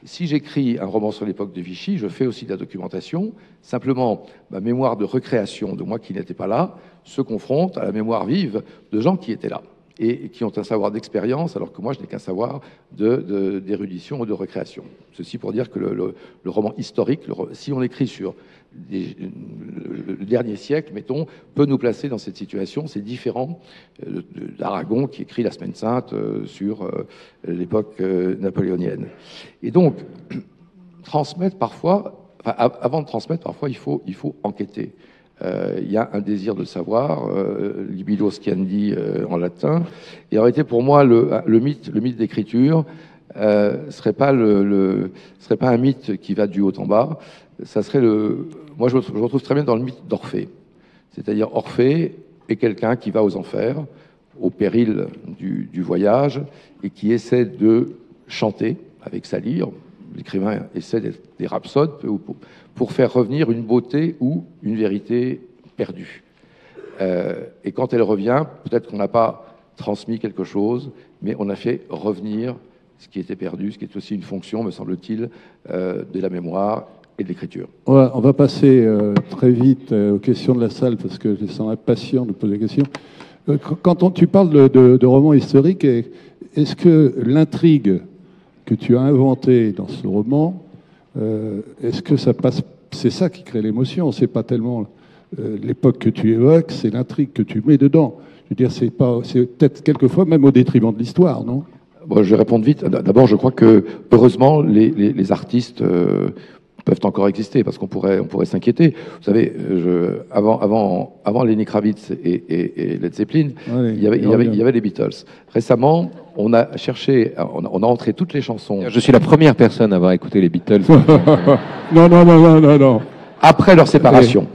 Si j'écris un roman sur l'époque de Vichy, je fais aussi de la documentation. Simplement, ma mémoire de recréation de moi qui n'étais pas là se confronte à la mémoire vive de gens qui étaient là et qui ont un savoir d'expérience, alors que moi, je n'ai qu'un savoir d'érudition ou de recréation. Ceci pour dire que le roman historique, si on écrit sur le dernier siècle, mettons, peut nous placer dans cette situation. C'est différent d'Aragon qui écrit La Semaine Sainte sur l'époque napoléonienne. Et donc, transmettre parfois, avant de transmettre, parfois, il faut enquêter. Il y a un désir de savoir, libido sciandi en latin, et en réalité pour moi le mythe d'écriture serait pas un mythe qui va du haut en bas, ça serait moi je retrouve très bien dans le mythe d'Orphée, c'est-à-dire Orphée est quelqu'un qui va aux enfers au péril du voyage et qui essaie de chanter avec sa lyre. L'écrivain essaie d'être des rhapsodes pour faire revenir une beauté ou une vérité perdue. Et quand elle revient, peut-être qu'on n'a pas transmis quelque chose, mais on a fait revenir ce qui était perdu, ce qui est aussi une fonction, me semble-t-il, de la mémoire et de l'écriture. On va passer très vite aux questions de la salle, parce que je sens impatient de poser des questions. Quand tu parles de roman historique, est-ce que l'intrigue que tu as inventée dans ce roman, est-ce que ça passe... C'est ça qui crée l'émotion, c'est pas tellement l'époque que tu évoques, c'est l'intrigue que tu mets dedans. Je veux dire, c'est peut-être quelquefois même au détriment de l'histoire, non? Bon, je vais répondre vite. D'abord, je crois que, heureusement, les artistes peuvent encore exister, parce qu'on pourrait s'inquiéter. Vous savez, avant Lenny Kravitz et Led Zeppelin, il y avait les Beatles. Récemment, on a cherché, on a entré toutes les chansons. Je suis la première personne à avoir écouté les Beatles. Non. Après leur séparation.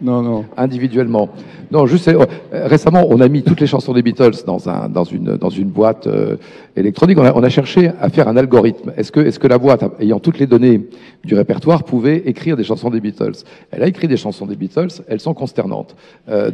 Non. Individuellement. Non, juste récemment, on a mis toutes les chansons des Beatles dans une boîte électronique. On a cherché à faire un algorithme. Est-ce que la boîte, ayant toutes les données du répertoire, pouvait écrire des chansons des Beatles? Elle a écrit des chansons des Beatles. Elles sont consternantes.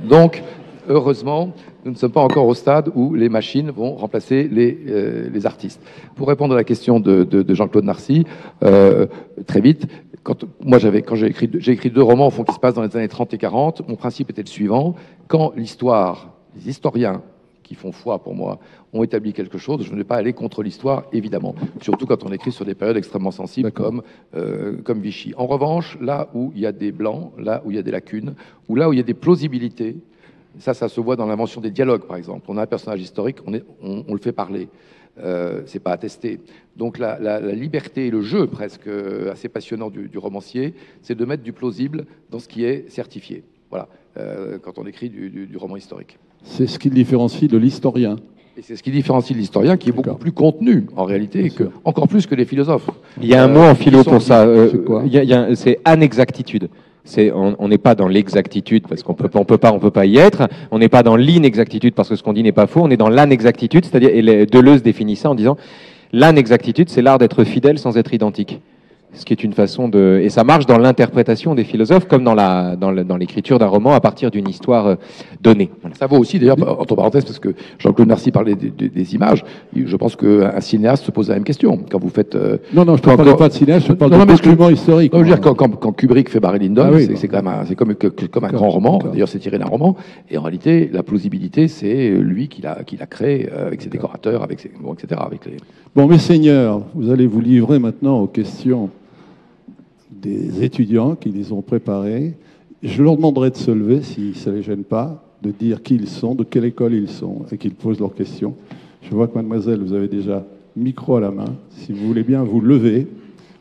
Donc, heureusement, nous ne sommes pas encore au stade où les machines vont remplacer les artistes. Pour répondre à la question de Jean-Claude Narcy, très vite. Quand j'ai écrit 2 romans au fond qui se passent dans les années 30 et 40, mon principe était le suivant: quand l'histoire, les historiens qui font foi pour moi, ont établi quelque chose, je ne vais pas aller contre l'histoire, évidemment. Surtout quand on écrit sur des périodes extrêmement sensibles comme Vichy. En revanche, là où il y a des blancs, là où il y a des lacunes, ou là où il y a des plausibilités, ça se voit dans l'invention des dialogues, par exemple. On a un personnage historique, on le fait parler. C'est pas attesté. Donc la liberté et le jeu presque assez passionnant du romancier, c'est de mettre du plausible dans ce qui est certifié. Voilà, quand on écrit du roman historique. C'est ce qui le différencie de l'historien. Et c'est ce qui différencie l'historien, qui est beaucoup plus contenu, en réalité, encore plus que les philosophes. Il y a un mot en philo pour ça. C'est quoi? C'est anexactitude. On n'est pas dans l'exactitude parce qu'on peut pas y être. On n'est pas dans l'inexactitude parce que ce qu'on dit n'est pas faux. On est dans l'anexactitude, c'est-à-dire, et Deleuze définit ça en disant, l'anexactitude, c'est l'art d'être fidèle sans être identique. Ce qui est une façon de... Et ça marche dans l'interprétation des philosophes comme dans l'écriture d'un roman à partir d'une histoire donnée. Voilà. Ça vaut aussi, d'ailleurs, entre parenthèses, parce que Jean-Claude Narcy parlait des images, je pense qu'un cinéaste se pose la même question. Quand vous faites... Non, je ne parle pas de cinéaste, je parle de document historique. Non, je veux dire, quand Kubrick fait Barry Lyndon, c'est comme un grand roman. D'ailleurs, c'est tiré d'un roman. Et en réalité, la plausibilité, c'est lui qui l'a créé avec ses décorateurs, etc. Bon, mes seigneurs, vous allez vous livrer maintenant aux questions des étudiants qui les ont préparés. Je leur demanderai de se lever, si ça ne les gêne pas, de dire qui ils sont, de quelle école ils sont, et qu'ils posent leurs questions. Je vois que mademoiselle, vous avez déjà micro à la main. Si vous voulez bien vous lever,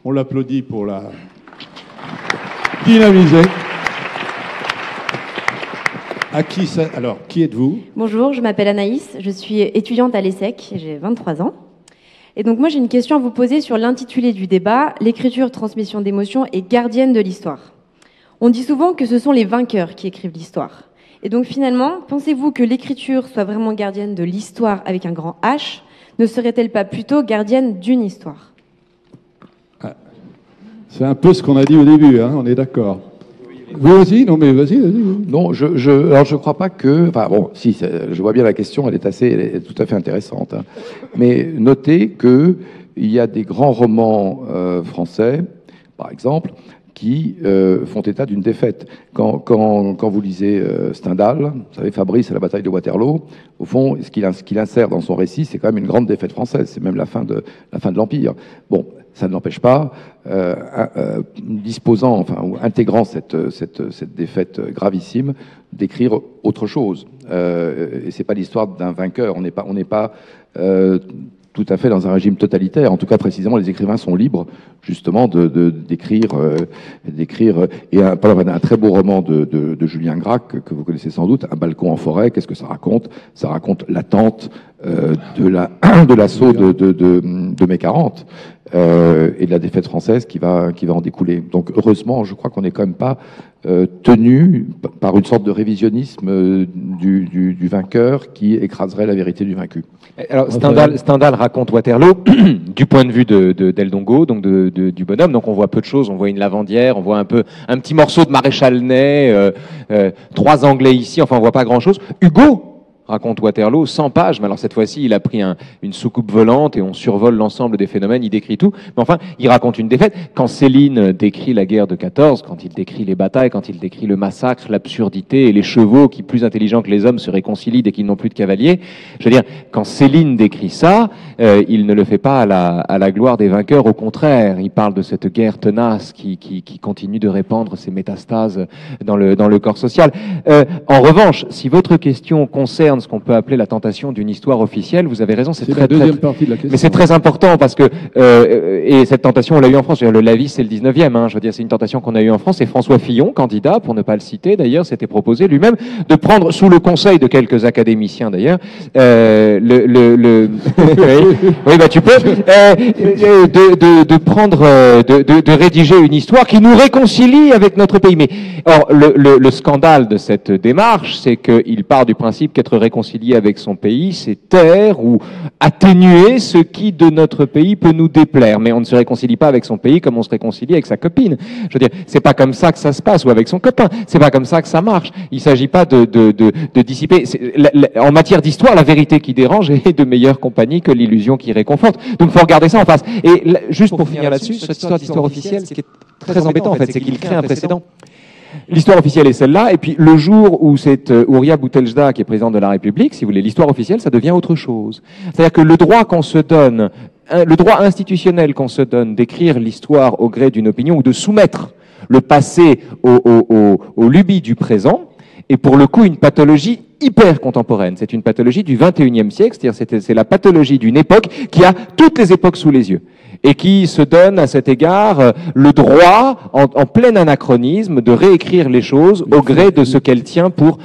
on l'applaudit pour la dynamiser. Alors, qui êtes-vous? Bonjour, je m'appelle Anaïs, je suis étudiante à l'ESSEC, j'ai 23 ans. Et donc moi j'ai une question à vous poser sur l'intitulé du débat, l'écriture transmission d'émotions est gardienne de l'histoire. On dit souvent que ce sont les vainqueurs qui écrivent l'histoire. Et donc finalement, pensez-vous que l'écriture soit vraiment gardienne de l'histoire avec un grand H? Ne serait-elle pas plutôt gardienne d'une histoire? C'est un peu ce qu'on a dit au début, hein, on est d'accord. Oui, vas-y, non mais vas-y. Non, alors je crois pas que... Enfin bon, si, je vois bien la question, elle est tout à fait intéressante. Hein. Mais notez qu'il y a des grands romans français, par exemple, qui font état d'une défaite. Quand vous lisez Stendhal, vous savez, Fabrice à la bataille de Waterloo, au fond, ce qu'il insère dans son récit, c'est quand même une grande défaite française. C'est même la fin de l'Empire. Bon, ça ne l'empêche pas, disposant, enfin, ou intégrant cette défaite gravissime, d'écrire autre chose. Et c'est pas l'histoire d'un vainqueur. On n'est pas tout à fait dans un régime totalitaire. En tout cas, précisément, les écrivains sont libres, justement, d'écrire. Et un très beau roman de Julien Gracq, que vous connaissez sans doute, Un balcon en forêt. Qu'est-ce que ça raconte? Ça raconte l'attente de l'assaut de mai 40 et de la défaite française qui va en découler. Donc, heureusement, je crois qu'on n'est quand même pas tenu par une sorte de révisionnisme du vainqueur qui écraserait la vérité du vaincu. Alors Stendhal raconte Waterloo du point de vue d'El Dongo, donc du bonhomme. Donc on voit peu de choses. On voit une lavandière, on voit un petit morceau de maréchal Ney, 3 Anglais ici. Enfin, on voit pas grand-chose. Hugo raconte Waterloo, 100 pages, mais alors cette fois-ci, il a pris une soucoupe volante et on survole l'ensemble des phénomènes, il décrit tout. Mais enfin, il raconte une défaite. Quand Céline décrit la guerre de 14, quand il décrit les batailles, quand il décrit le massacre, l'absurdité et les chevaux qui, plus intelligents que les hommes, se réconcilient dès qu'ils n'ont plus de cavaliers, je veux dire, quand Céline décrit ça, il ne le fait pas à la gloire des vainqueurs, au contraire, il parle de cette guerre tenace qui continue de répandre ses métastases dans le corps social. En revanche, si votre question concerne ce qu'on peut appeler la tentation d'une histoire officielle, vous avez raison, c'est la deuxième partie de la question. Mais c'est très important parce que, et cette tentation, on l'a eu en France, le Lavis, c'est le 19e, hein, je veux dire, c'est une tentation qu'on a eue en France, et François Fillon, candidat, pour ne pas le citer d'ailleurs, s'était proposé lui-même de prendre, sous le conseil de quelques académiciens d'ailleurs, oui, bah tu peux, de rédiger une histoire qui nous réconcilie avec notre pays. Mais, or, le scandale de cette démarche, c'est qu'il part du principe qu'être réconcilié avec son pays, c'est taire ou atténuer ce qui de notre pays peut nous déplaire. Mais on ne se réconcilie pas avec son pays comme on se réconcilie avec sa copine. Je veux dire, c'est pas comme ça que ça se passe, ou avec son copain. C'est pas comme ça que ça marche. Il s'agit pas de dissiper. En matière d'histoire, la vérité qui dérange est de meilleure compagnie que l'illusion qui réconforte. Donc, faut regarder ça en face. Et juste pour finir là-dessus, cette histoire d'histoire officielle, ce qui est très embêtant en fait, c'est qu'il crée un précédent. L'histoire officielle est celle-là, et puis le jour où c'est Ouria Bouteljda qui est président de la République, si vous voulez, l'histoire officielle, ça devient autre chose. C'est-à-dire que le droit qu'on se donne, le droit institutionnel qu'on se donne d'écrire l'histoire au gré d'une opinion ou de soumettre le passé aux lubies du présent, est pour le coup une pathologie hyper contemporaine. C'est une pathologie du 21e siècle, c'est-à-dire c'est la pathologie d'une époque qui a toutes les époques sous les yeux et qui se donne à cet égard le droit, en plein anachronisme, de réécrire les choses au gré de ce qu'elle tient pour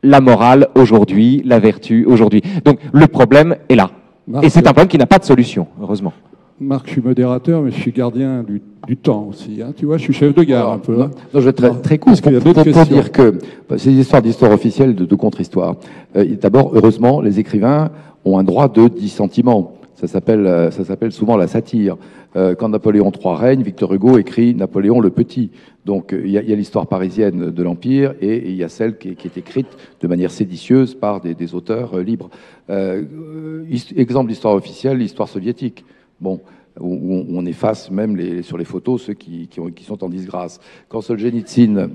la morale aujourd'hui, la vertu aujourd'hui. Donc le problème est là. Marc, et c'est un problème qui n'a pas de solution, heureusement. Marc, je suis modérateur, mais je suis gardien du temps aussi. Hein. Tu vois, je suis chef de gare un peu. Non, je vais être très court pour dire que ces histoires d'histoire officielle, de contre-histoire. D'abord, heureusement, les écrivains ont un droit de dissentiment. Ça s'appelle souvent la satire. Quand Napoléon III règne, Victor Hugo écrit Napoléon le Petit. Donc il y a l'histoire parisienne de l'Empire et il y a celle qui est écrite de manière séditieuse par des auteurs libres. Exemple d'histoire officielle, l'histoire soviétique. Bon, où on efface même sur les photos ceux qui sont en disgrâce. Quand Solzhenitsyn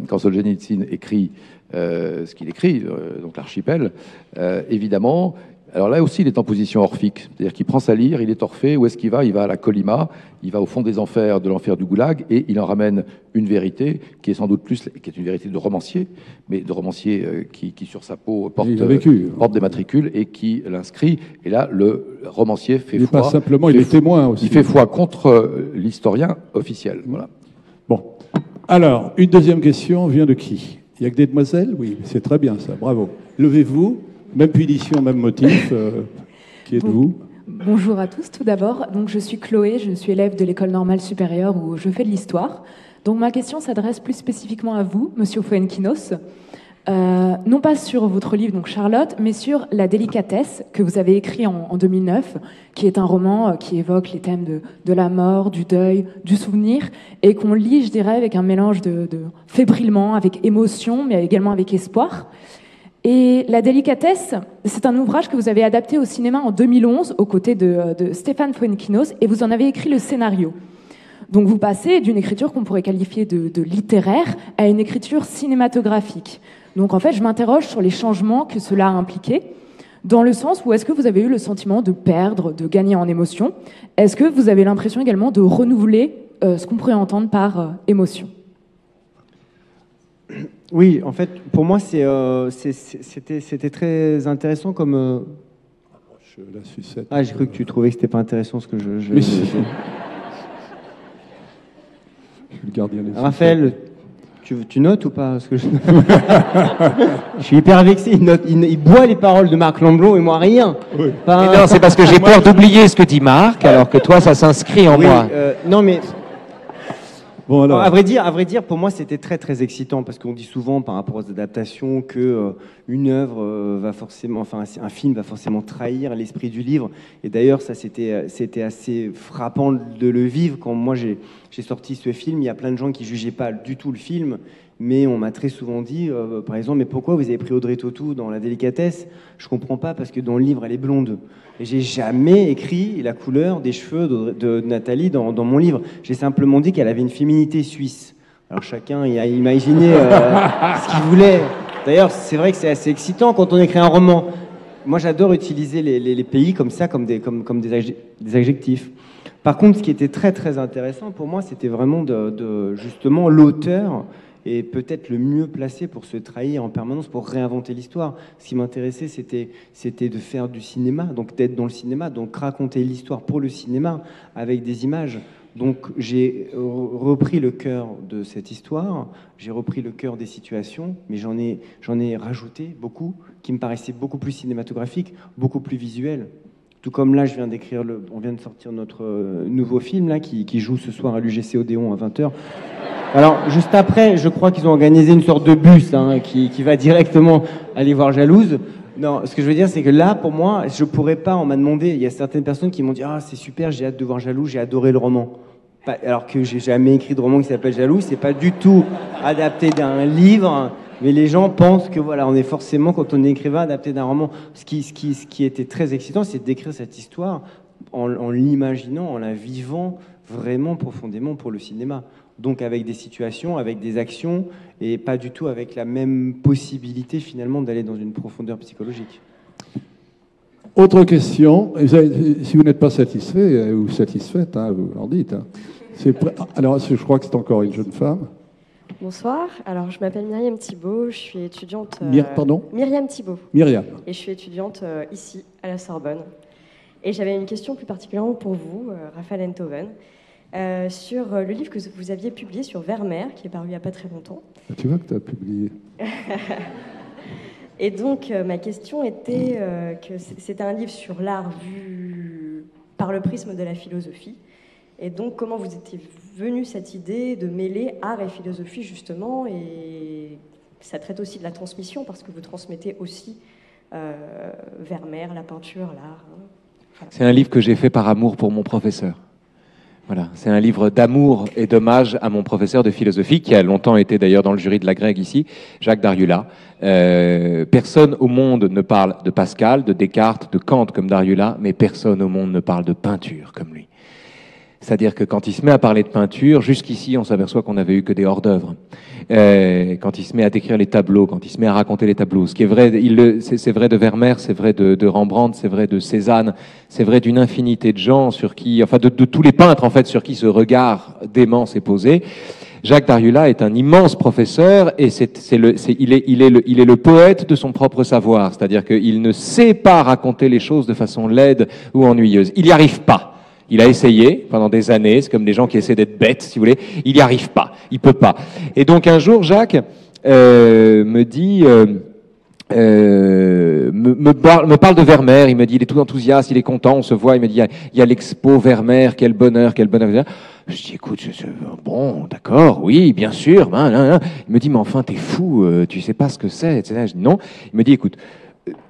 écrit ce qu'il écrit, donc l'archipel, évidemment. Alors là aussi, il est en position orphique, c'est-à-dire qu'il prend sa lyre, il est Orphée, où est-ce qu'il va? Il va à la Colima, il va au fond des enfers, de l'enfer du Goulag, et il en ramène une vérité qui est sans doute qui est une vérité de romancier, mais de romancier qui sur sa peau porte des matricules et qui l'inscrit. Et là, le romancier fait foi. Pas simplement, il est témoin aussi. Il fait foi contre l'historien officiel. Voilà. Bon. Alors, une deuxième question vient de qui? Il n'y a que des demoiselles? Oui, c'est très bien ça, bravo. Levez-vous. Même punition, même motif. Qui êtes-vous? Bonjour à tous. Tout d'abord, donc je suis Chloé, je suis élève de l'école normale supérieure où je fais de l'histoire. Donc ma question s'adresse plus spécifiquement à vous, Monsieur Fuenquinos. Non pas sur votre livre, donc Charlotte, mais sur La délicatesse, que vous avez écrit en 2009, qui est un roman qui évoque les thèmes de la mort, du deuil, du souvenir, et qu'on lit, je dirais, avec un mélange de fébrilement, avec émotion, mais également avec espoir. Et La délicatesse, c'est un ouvrage que vous avez adapté au cinéma en 2011, aux côtés de Stéphane Fuenquinos, et vous en avez écrit le scénario. Donc vous passez d'une écriture qu'on pourrait qualifier de littéraire à une écriture cinématographique. Donc en fait, je m'interroge sur les changements que cela a impliqué, dans le sens où est-ce que vous avez eu le sentiment de perdre, de gagner en émotion? Est-ce que vous avez l'impression également de renouveler ce qu'on pourrait entendre par émotion? Oui, en fait, pour moi, c'était très intéressant comme... La sucette. Ah, j'ai cru que tu trouvais que c'était pas intéressant ce que je... Mais si. Le gardien des Raphaël, tu notes ou pas? Parce que je suis hyper vexé. Il boit les paroles de Marc Lamblot et moi rien. Oui. Non, c'est parce que j'ai peur d'oublier ce que dit Marc, alors que toi, ça s'inscrit en moi. Non, mais bon, alors. à vrai dire, pour moi, c'était très très excitant parce qu'on dit souvent par rapport aux adaptations que une œuvre va forcément, enfin un film va forcément trahir l'esprit du livre. Et d'ailleurs, ça c'était assez frappant de le vivre quand moi j'ai sorti ce film. Il y a plein de gens qui jugeaient pas du tout le film, mais on m'a très souvent dit, par exemple, mais pourquoi vous avez pris Audrey Tautou dans La délicatesse? Je comprends pas parce que dans le livre elle est blonde. Et j'ai jamais écrit la couleur des cheveux de Nathalie dans mon livre. J'ai simplement dit qu'elle avait une féminité suisse. Alors chacun a imaginé ce qu'il voulait. D'ailleurs, c'est vrai que c'est assez excitant quand on écrit un roman. Moi, j'adore utiliser les pays comme ça, comme des adjectifs. Par contre, ce qui était très très intéressant pour moi, c'était vraiment justement l'auteur est peut-être le mieux placé pour se trahir en permanence, pour réinventer l'histoire. Ce qui m'intéressait, c'était de faire du cinéma, donc d'être dans le cinéma, donc raconter l'histoire pour le cinéma avec des images. Donc j'ai repris le cœur de cette histoire, j'ai repris le cœur des situations, mais j'en ai rajouté beaucoup qui me paraissaient beaucoup plus cinématographiques, beaucoup plus visuels. Tout comme là, on vient de sortir notre nouveau film là, qui joue ce soir à l'UGC Odéon à 20h. Alors, juste après, je crois qu'ils ont organisé une sorte de bus qui va directement aller voir Jalouse. Non, ce que je veux dire, c'est que là, pour moi, je pourrais pas, on m'a demandé, il y a certaines personnes qui m'ont dit « Ah, c'est super, j'ai hâte de voir Jalouse, j'ai adoré le roman ». Alors que j'ai jamais écrit de roman qui s'appelle Jalouse, c'est pas du tout adapté d'un livre, mais les gens pensent que voilà, on est forcément, quand on est écrivain, adapté d'un roman. Ce qui était très excitant, c'est d'écrire cette histoire en l'imaginant, en la vivant vraiment profondément pour le cinéma. Donc avec des situations, avec des actions, et pas du tout avec la même possibilité finalement d'aller dans une profondeur psychologique. Autre question, si vous n'êtes pas satisfait ou satisfaite, vous leur dites. Alors je crois que c'est encore une jeune femme. Bonsoir, alors je m'appelle Myriam Thibault, je suis étudiante... Pardon ? Myriam Thibault. Myriam. Et je suis étudiante ici, à la Sorbonne. Et j'avais une question plus particulièrement pour vous, Raphaël Enthoven, sur le livre que vous aviez publié sur Vermeer, qui est paru il n'y a pas très longtemps. Tu vois que tu as publié. Et donc, ma question était que c'était un livre sur l'art vu par le prisme de la philosophie. Et donc, comment vous étiez venue cette idée de mêler art et philosophie, justement, et ça traite aussi de la transmission, parce que vous transmettez aussi Vermeer, la peinture, l'art. Voilà. C'est un livre que j'ai fait par amour pour mon professeur. Voilà, c'est un livre d'amour et d'hommage à mon professeur de philosophie, qui a longtemps été d'ailleurs dans le jury de la Grecque ici, Jacques Dariulla. Personne au monde ne parle de Pascal, de Descartes, de Kant comme Dariulla, mais personne au monde ne parle de peinture comme lui. C'est-à-dire que quand il se met à parler de peinture, jusqu'ici, on s'aperçoit qu'on n'avait eu que des hors-d'œuvre. Quand il se met à décrire les tableaux, quand il se met à raconter les tableaux, ce qui est vrai, c'est vrai de Vermeer, c'est vrai de Rembrandt, c'est vrai de Cézanne, c'est vrai d'une infinité de gens sur qui, enfin de tous les peintres en fait, sur qui ce regard dément s'est posé. Jacques Dariulla est un immense professeur et il est le poète de son propre savoir, c'est-à-dire qu'il ne sait pas raconter les choses de façon laide ou ennuyeuse. Il n'y arrive pas. Il a essayé pendant des années, c'est comme des gens qui essaient d'être bêtes, si vous voulez. Il n'y arrive pas, il peut pas. Et donc un jour, Jacques me dit, me parle de Vermeer. Il me dit, il est tout enthousiaste, il est content, on se voit. Il me dit, il y a l'expo Vermeer, quel bonheur, quel bonheur. Je dis, écoute, bon, d'accord, oui, bien sûr. Il me dit, mais enfin, t'es fou, tu sais pas ce que c'est, etc. Je dis, non. Il me dit, écoute,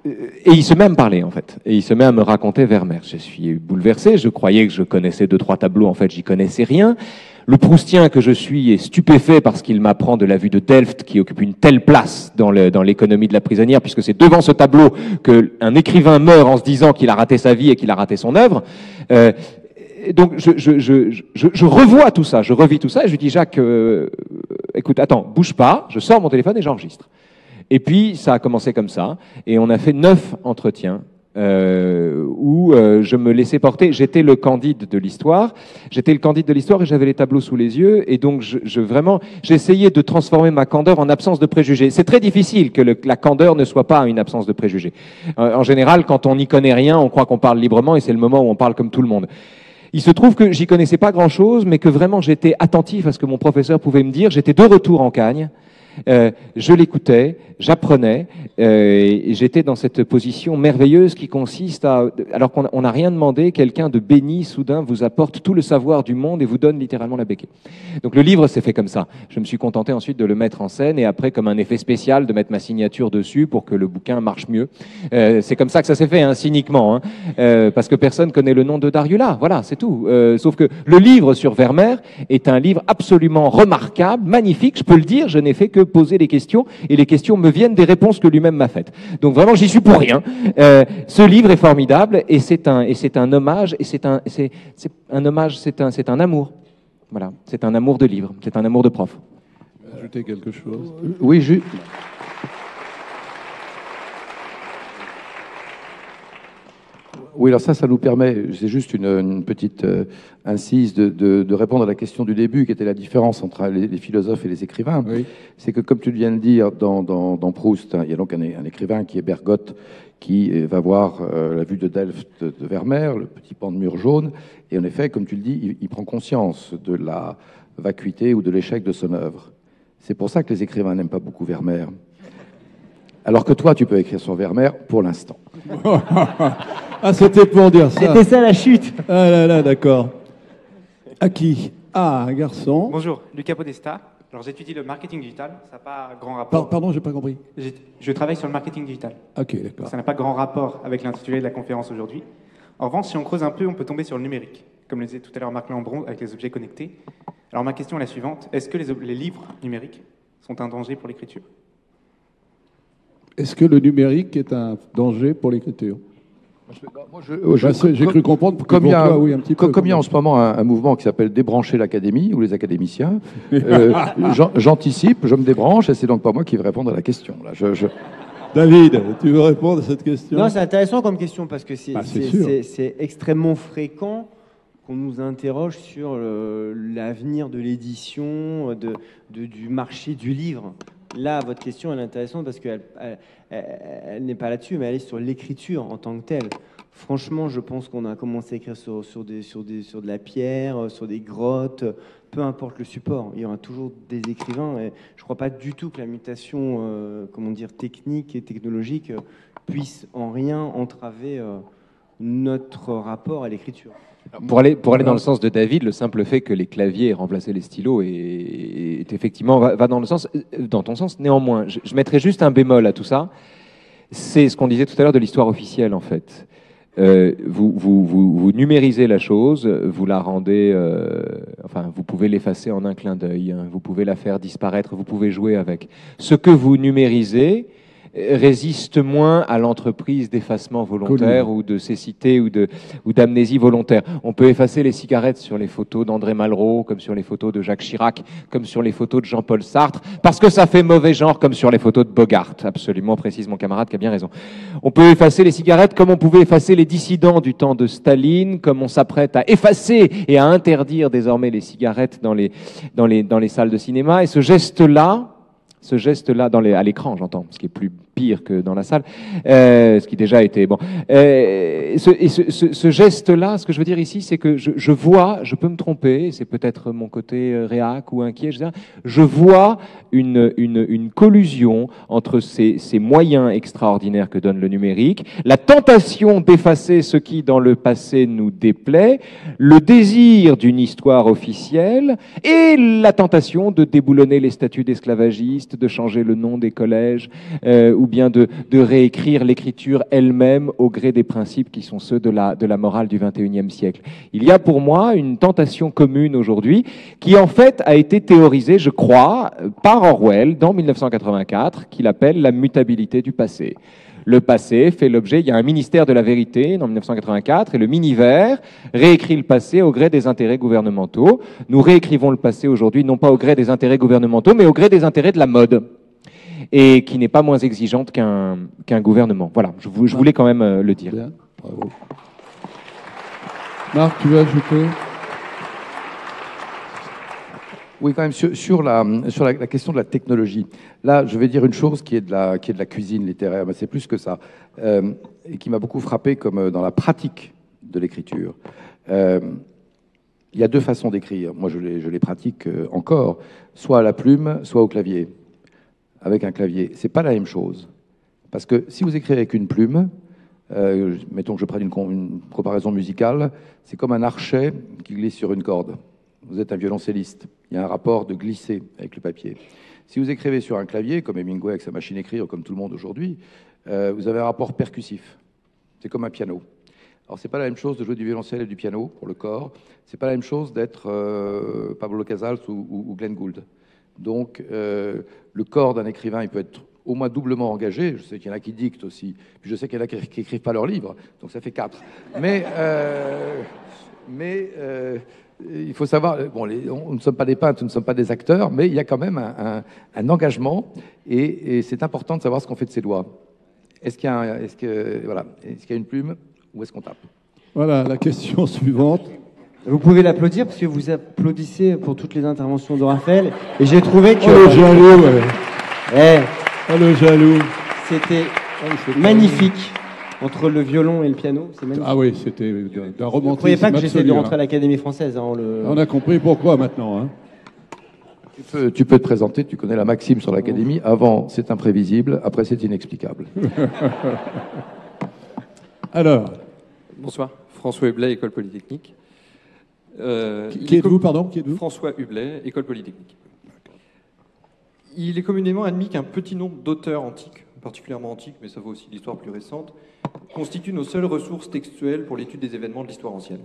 et il se met à me parler, en fait. Et il se met à me raconter Vermeer. Je suis bouleversé, je croyais que je connaissais 2-3 tableaux, en fait, j'y connaissais rien. Le Proustien que je suis est stupéfait parce qu'il m'apprend de la vue de Delft qui occupe une telle place dans l'économie de la prisonnière, puisque c'est devant ce tableau qu'un écrivain meurt en se disant qu'il a raté sa vie et qu'il a raté son œuvre. Donc je revois tout ça, je revis tout ça, et je lui dis, Jacques, écoute, attends, bouge pas, je sors mon téléphone et j'enregistre. Et puis ça a commencé comme ça, et on a fait 9 entretiens. Où je me laissais porter. J'étais le Candide de l'histoire. Et j'avais les tableaux sous les yeux. Et donc, j'essayais de transformer ma candeur en absence de préjugés. C'est très difficile que la candeur ne soit pas une absence de préjugés. En général, quand on n'y connaît rien, on croit qu'on parle librement et c'est le moment où on parle comme tout le monde. Il se trouve que j'y connaissais pas grand-chose, mais que vraiment j'étais attentif à ce que mon professeur pouvait me dire. J'étais de retour en Cagne. Je l'écoutais, j'apprenais, et j'étais dans cette position merveilleuse qui consiste à, alors qu'on n'a rien demandé, quelqu'un de béni, soudain, vous apporte tout le savoir du monde et vous donne littéralement la béquille. Donc le livre s'est fait comme ça. Je me suis contenté ensuite de le mettre en scène et après, comme un effet spécial, de mettre ma signature dessus pour que le bouquin marche mieux. C'est comme ça que ça s'est fait, cyniquement, parce que personne connaît le nom de Dariulla. Voilà, c'est tout. Sauf que le livre sur Vermeer est un livre absolument remarquable, magnifique. Je peux le dire, je n'ai fait que poser les questions et les questions me viennent des réponses que lui-même m'a faites. Donc vraiment, j'y suis pour rien. Ce livre est formidable et c'est un hommage et c'est un amour. Voilà, c'est un amour de livre, c'est un amour de prof. Ajouter quelque chose? Oui, Oui, alors ça nous permet, c'est juste une petite incise de répondre à la question du début, qui était la différence entre les philosophes et les écrivains. Oui. C'est que, comme tu viens de dire, dans Proust, il y a donc un écrivain qui est Bergotte, qui va voir la vue de Delft de Vermeer, le petit pan de mur jaune, et en effet, comme tu le dis, il prend conscience de la vacuité ou de l'échec de son œuvre. C'est pour ça que les écrivains n'aiment pas beaucoup Vermeer. Alors que toi, tu peux écrire sur Vermeer pour l'instant. Ah, c'était pour dire ça. C'était ça la chute. Ah là là, d'accord. À qui? Ah, un garçon. Bonjour, Lucas Podesta. Alors j'étudie le marketing digital, ça n'a pas grand rapport. Pardon, j'ai pas compris. Je travaille sur le marketing digital. Ok, d'accord. Ça n'a pas grand rapport avec l'intitulé de la conférence aujourd'hui. En revanche, si on creuse un peu, on peut tomber sur le numérique, comme le disait tout à l'heure Marc Lambron avec les objets connectés. Alors ma question est la suivante, est-ce que les livres numériques sont un danger pour l'écriture? Est-ce que le numérique est un danger pour l'écriture? J'ai cru comprendre que comme il y a, oui, un petit peu. Comme il y a en ce moment un mouvement qui s'appelle Débrancher l'Académie, ou les académiciens, j'anticipe, je me débranche, et c'est donc pas moi qui vais répondre à la question. Là, David, tu veux répondre à cette question? Non, c'est intéressant comme question, parce que c'est extrêmement fréquent qu'on nous interroge sur l'avenir de l'édition, du marché du livre. Là, votre question, elle est intéressante parce qu'elle n'est pas là-dessus, mais elle est sur l'écriture en tant que telle. Franchement, je pense qu'on a commencé à écrire sur de la pierre, sur des grottes, peu importe le support. Il y aura toujours des écrivains. Et je ne crois pas du tout que la mutation technique et technologique puisse en rien entraver notre rapport à l'écriture. Pour aller dans le sens de David, le simple fait que les claviers aient remplacé les stylos est effectivement va dans ton sens. Néanmoins, je mettrais juste un bémol à tout ça. C'est ce qu'on disait tout à l'heure de l'histoire officielle, en fait. Vous numérisez la chose, vous la rendez, vous pouvez l'effacer en un clin d'œil, vous pouvez la faire disparaître, vous pouvez jouer avec. Ce que vous numérisez résiste moins à l'entreprise d'effacement volontaire ou de cécité ou d'amnésie volontaire. On peut effacer les cigarettes sur les photos d'André Malraux, comme sur les photos de Jacques Chirac, comme sur les photos de Jean-Paul Sartre, parce que ça fait mauvais genre, comme sur les photos de Bogart. Absolument précise mon camarade qui a bien raison. On peut effacer les cigarettes comme on pouvait effacer les dissidents du temps de Staline, comme on s'apprête à effacer et à interdire désormais les cigarettes dans les salles de cinéma. Et ce geste-là à l'écran, j'entends, ce qui est plus pire que dans la salle, ce qui déjà était bon. Ce geste-là, ce que je veux dire ici, c'est que je vois, je peux me tromper, c'est peut-être mon côté réac ou inquiet, je vois une collusion entre ces moyens extraordinaires que donne le numérique, la tentation d'effacer ce qui dans le passé nous déplaît, le désir d'une histoire officielle et la tentation de déboulonner les statuts d'esclavagistes, de changer le nom des collèges, ou bien de réécrire l'écriture elle-même au gré des principes qui sont ceux de la morale du XXIe siècle. Il y a pour moi une tentation commune aujourd'hui qui en fait a été théorisée, je crois, par Orwell dans 1984, qu'il appelle la mutabilité du passé. Le passé fait l'objet, il y a un ministère de la vérité en 1984, et le Miniver réécrit le passé au gré des intérêts gouvernementaux. Nous réécrivons le passé aujourd'hui, non pas au gré des intérêts gouvernementaux, mais au gré des intérêts de la mode, et qui n'est pas moins exigeante qu'un gouvernement. Voilà, je voulais quand même le dire. Bien, bravo. Marc, tu veux ajouter ? Oui, quand même, sur la question de la technologie. Là, je vais dire une chose qui est de la cuisine littéraire, mais c'est plus que ça, et qui m'a beaucoup frappé comme dans la pratique de l'écriture. Il y a deux façons d'écrire. Moi, je les pratique encore, soit à la plume, soit au clavier. Avec un clavier, c'est pas la même chose. Parce que si vous écrivez avec une plume, mettons que je prenne une comparaison musicale, c'est comme un archet qui glisse sur une corde. Vous êtes un violoncelliste. Il y a un rapport de glisser avec le papier. Si vous écrivez sur un clavier, comme Hemingway avec sa machine à écrire, comme tout le monde aujourd'hui, vous avez un rapport percussif. C'est comme un piano. Alors, c'est pas la même chose de jouer du violoncelle et du piano pour le corps. C'est pas la même chose d'être Pablo Casals ou Glenn Gould. Donc, le corps d'un écrivain, il peut être au moins doublement engagé. Je sais qu'il y en a qui dictent aussi. Puis je sais qu'il y en a qui n'écrivent pas leurs livres. Donc, ça fait 4. Mais il faut savoir, bon, nous ne sommes pas des peintres, nous ne sommes pas des acteurs, mais il y a quand même un engagement, et c'est important de savoir ce qu'on fait de ses doigts. Est-ce qu'il y a une plume ou est-ce qu'on tape? Voilà, la question suivante. Vous pouvez l'applaudir parce que vous applaudissez pour toutes les interventions de Raphaël, et j'ai trouvé que... Oh, le jaloux, ouais. Oh, le jaloux. C'était magnifique. Entre le violon et le piano, c'est magnifique. Ah oui, c'était d'un romantisme. Vous ne croyez pas que j'essaie de absolu, rentrer à l'Académie française On a compris pourquoi maintenant. Hein. Tu peux te présenter, tu connais la maxime sur l'Académie. Avant, c'est imprévisible, après, c'est inexplicable. Alors. Bonsoir, François Hublet, École Polytechnique. Qui êtes-vous, pardon, qui êtes-vous ? François Hublet, École Polytechnique. Il est communément admis qu'un petit nombre d'auteurs antiques, particulièrement antiques, mais ça vaut aussi l'histoire plus récente, constituent nos seules ressources textuelles pour l'étude des événements de l'histoire ancienne.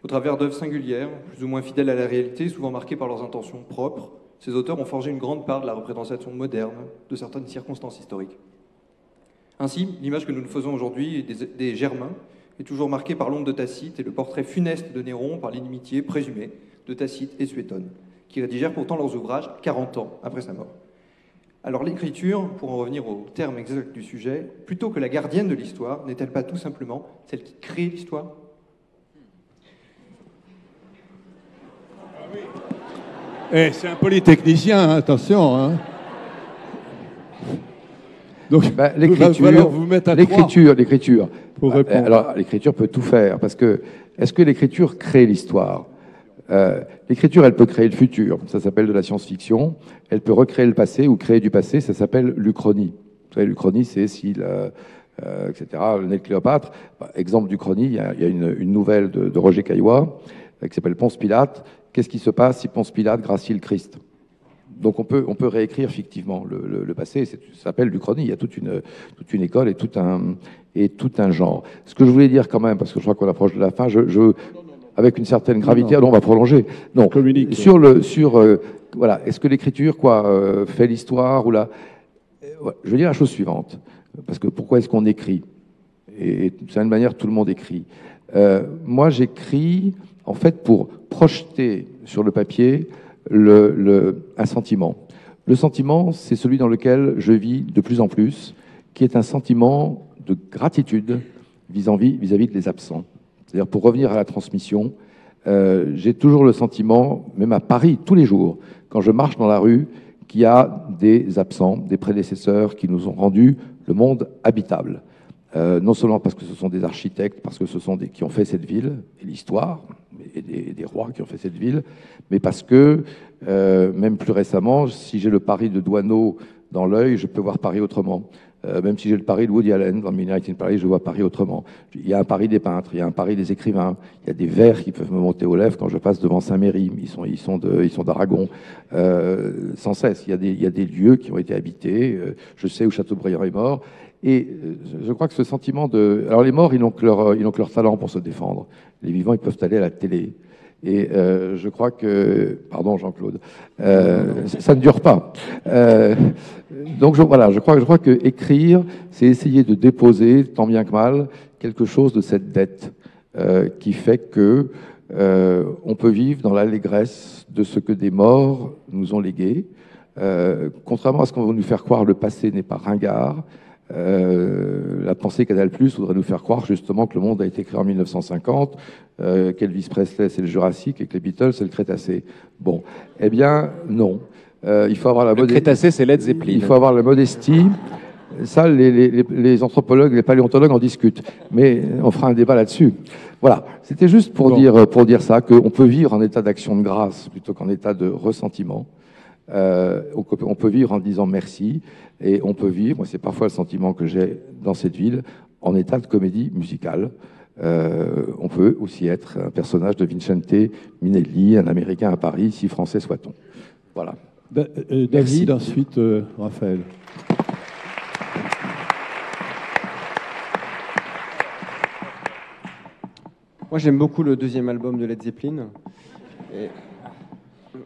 Au travers d'œuvres singulières, plus ou moins fidèles à la réalité, souvent marquées par leurs intentions propres, ces auteurs ont forgé une grande part de la représentation moderne de certaines circonstances historiques. Ainsi, l'image que nous nous faisons aujourd'hui des Germains est toujours marquée par l'ombre de Tacite et le portrait funeste de Néron par l'inimitié présumée de Tacite et Suétone, qui rédigèrent pourtant leurs ouvrages 40 ans après sa mort. Alors l'écriture, pour en revenir au terme exact du sujet, plutôt que la gardienne de l'histoire, n'est-elle pas tout simplement celle qui crée l'histoire ? Eh, c'est un polytechnicien, hein, attention. Hein. Donc, l'écriture. Alors, l'écriture peut tout faire, parce que est-ce que l'écriture crée l'histoire ? L'écriture, elle peut créer le futur, ça s'appelle de la science-fiction. Elle peut recréer le passé ou créer du passé, ça s'appelle l'Uchronie. Vous savez, l'Uchronie, c'est etc., le nez de Cléopâtre. Exemple d'Uchronie, il y a une nouvelle de Roger Caillois qui s'appelle Ponce Pilate. Qu'est-ce qui se passe si Ponce Pilate gracie le Christ ? Donc on peut réécrire fictivement le passé, ça s'appelle l'Uchronie. Il y a toute une école et tout un genre. Ce que je voulais dire quand même, parce que je crois qu'on approche de la fin, avec une certaine gravité, on va prolonger. Non, voilà, est-ce que l'écriture fait l'histoire ou la... Je veux dire la chose suivante, parce que pourquoi est-ce qu'on écrit ? Et de certaine manière, tout le monde écrit. Moi, j'écris en fait pour projeter sur le papier un sentiment. Le sentiment, c'est celui dans lequel je vis de plus en plus, qui est un sentiment de gratitude vis-à-vis des absents. C'est-à-dire, pour revenir à la transmission, j'ai toujours le sentiment, même à Paris, tous les jours, quand je marche dans la rue, qu'il y a des absents, des prédécesseurs qui nous ont rendu le monde habitable. Non seulement parce que ce sont des architectes, parce que ce sont des qui ont fait cette ville, et l'histoire, et des rois qui ont fait cette ville, mais parce que, même plus récemment, si j'ai le Paris de Douaneau dans l'œil, je peux voir Paris autrement. Même si j'ai le Paris de Woody Allen dans Midnight in Paris, je vois Paris autrement. Il y a un Paris des peintres, il y a un Paris des écrivains, il y a des vers qui peuvent me monter aux lèvres quand je passe devant Saint-Méry. Ils sont d'Aragon. Sans cesse, il y a des lieux qui ont été habités. Je sais où Chateaubriand est mort. Et je crois que ce sentiment de... Alors les morts, ils n'ont que leur talent pour se défendre. Les vivants, ils peuvent aller à la télé. Et je crois que... Pardon Jean-Claude. Ça ne dure pas. Donc voilà, je crois que écrire, c'est essayer de déposer, tant bien que mal, quelque chose de cette dette qui fait que on peut vivre dans l'allégresse de ce que des morts nous ont légué. Contrairement à ce qu'on veut nous faire croire, le passé n'est pas ringard. La pensée Canal+ voudrait nous faire croire justement que le monde a été créé en 1950, qu'Elvis Presley c'est le Jurassique et que les Beatles c'est le Crétacé. Bon, eh bien non. Il faut avoir la modestie. Le Crétacé c'est Led Zeppelin. Il faut avoir la modestie. Ça, les anthropologues, les paléontologues en discutent, mais on fera un débat là-dessus. Voilà, c'était juste pour dire ça, qu'on peut vivre en état d'action de grâce plutôt qu'en état de ressentiment. On peut vivre en disant merci, et on peut vivre, moi c'est parfois le sentiment que j'ai dans cette ville, en état de comédie musicale. On peut aussi être un personnage de Vincente Minnelli, un Américain à Paris, si français soit-on. Voilà. David, merci. ensuite Raphaël. Moi j'aime beaucoup le deuxième album de Led Zeppelin, et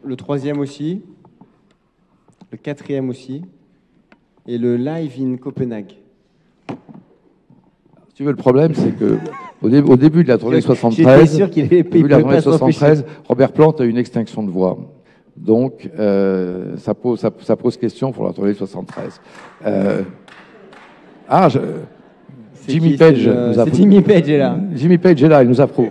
le troisième aussi, le quatrième aussi, et le Live in Copenhague. Si tu veux, le problème, c'est que au début de la tournée 73, sûr qu'il avait payé pas 73, Robert Plant a eu une extinction de voix. Donc, ça pose question pour la tournée 73. Jimmy Page nous approuve. Jimmy Page est là. Jimmy Page est là, il nous approuve.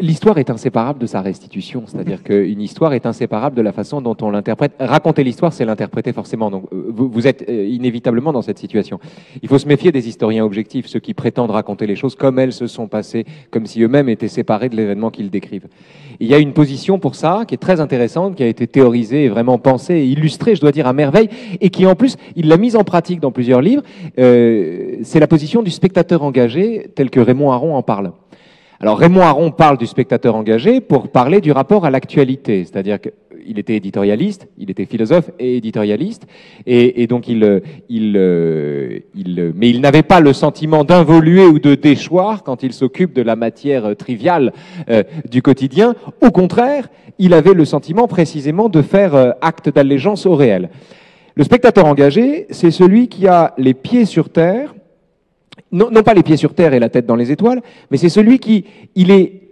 L'histoire est inséparable de sa restitution, c'est-à-dire qu'une histoire est inséparable de la façon dont on l'interprète. Raconter l'histoire, c'est l'interpréter forcément. Donc, vous êtes inévitablement dans cette situation. Il faut se méfier des historiens objectifs, ceux qui prétendent raconter les choses comme elles se sont passées, comme si eux-mêmes étaient séparés de l'événement qu'ils décrivent. Il y a une position pour ça qui est très intéressante, qui a été théorisée et vraiment pensée et illustrée, je dois dire, à merveille, et qui en plus, il l'a mise en pratique dans plusieurs livres. C'est la position du spectateur engagé, tel que Raymond Aron en parle. Alors Raymond Aron parle du spectateur engagé pour parler du rapport à l'actualité, c'est-à-dire qu'il était éditorialiste, il était philosophe et éditorialiste, et donc mais il n'avait pas le sentiment d'involuer ou de déchoir quand il s'occupe de la matière triviale du quotidien. Au contraire, il avait le sentiment précisément de faire acte d'allégeance au réel. Le spectateur engagé, c'est celui qui a les pieds sur terre. Non pas les pieds sur terre et la tête dans les étoiles, mais c'est celui qui, il est,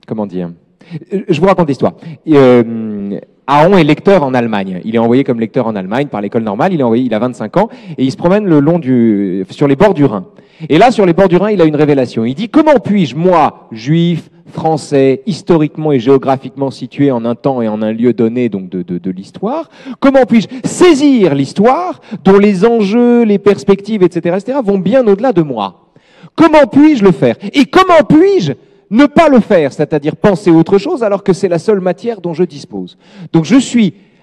comment dire, je vous raconte l'histoire. Aron est lecteur en Allemagne. Il est envoyé comme lecteur en Allemagne par l'école normale. Il a 25 ans et il se promène sur les bords du Rhin. Et là, sur les bords du Rhin, il a une révélation. Il dit, comment puis-je, moi, juif, français, historiquement et géographiquement situé en un temps et en un lieu donné, donc de l'histoire, comment puis-je saisir l'histoire dont les enjeux, les perspectives, etc., vont bien au-delà de moi? Comment puis-je le faire? Et comment puis-je ne pas le faire, c'est-à-dire penser autre chose alors que c'est la seule matière dont je dispose? Donc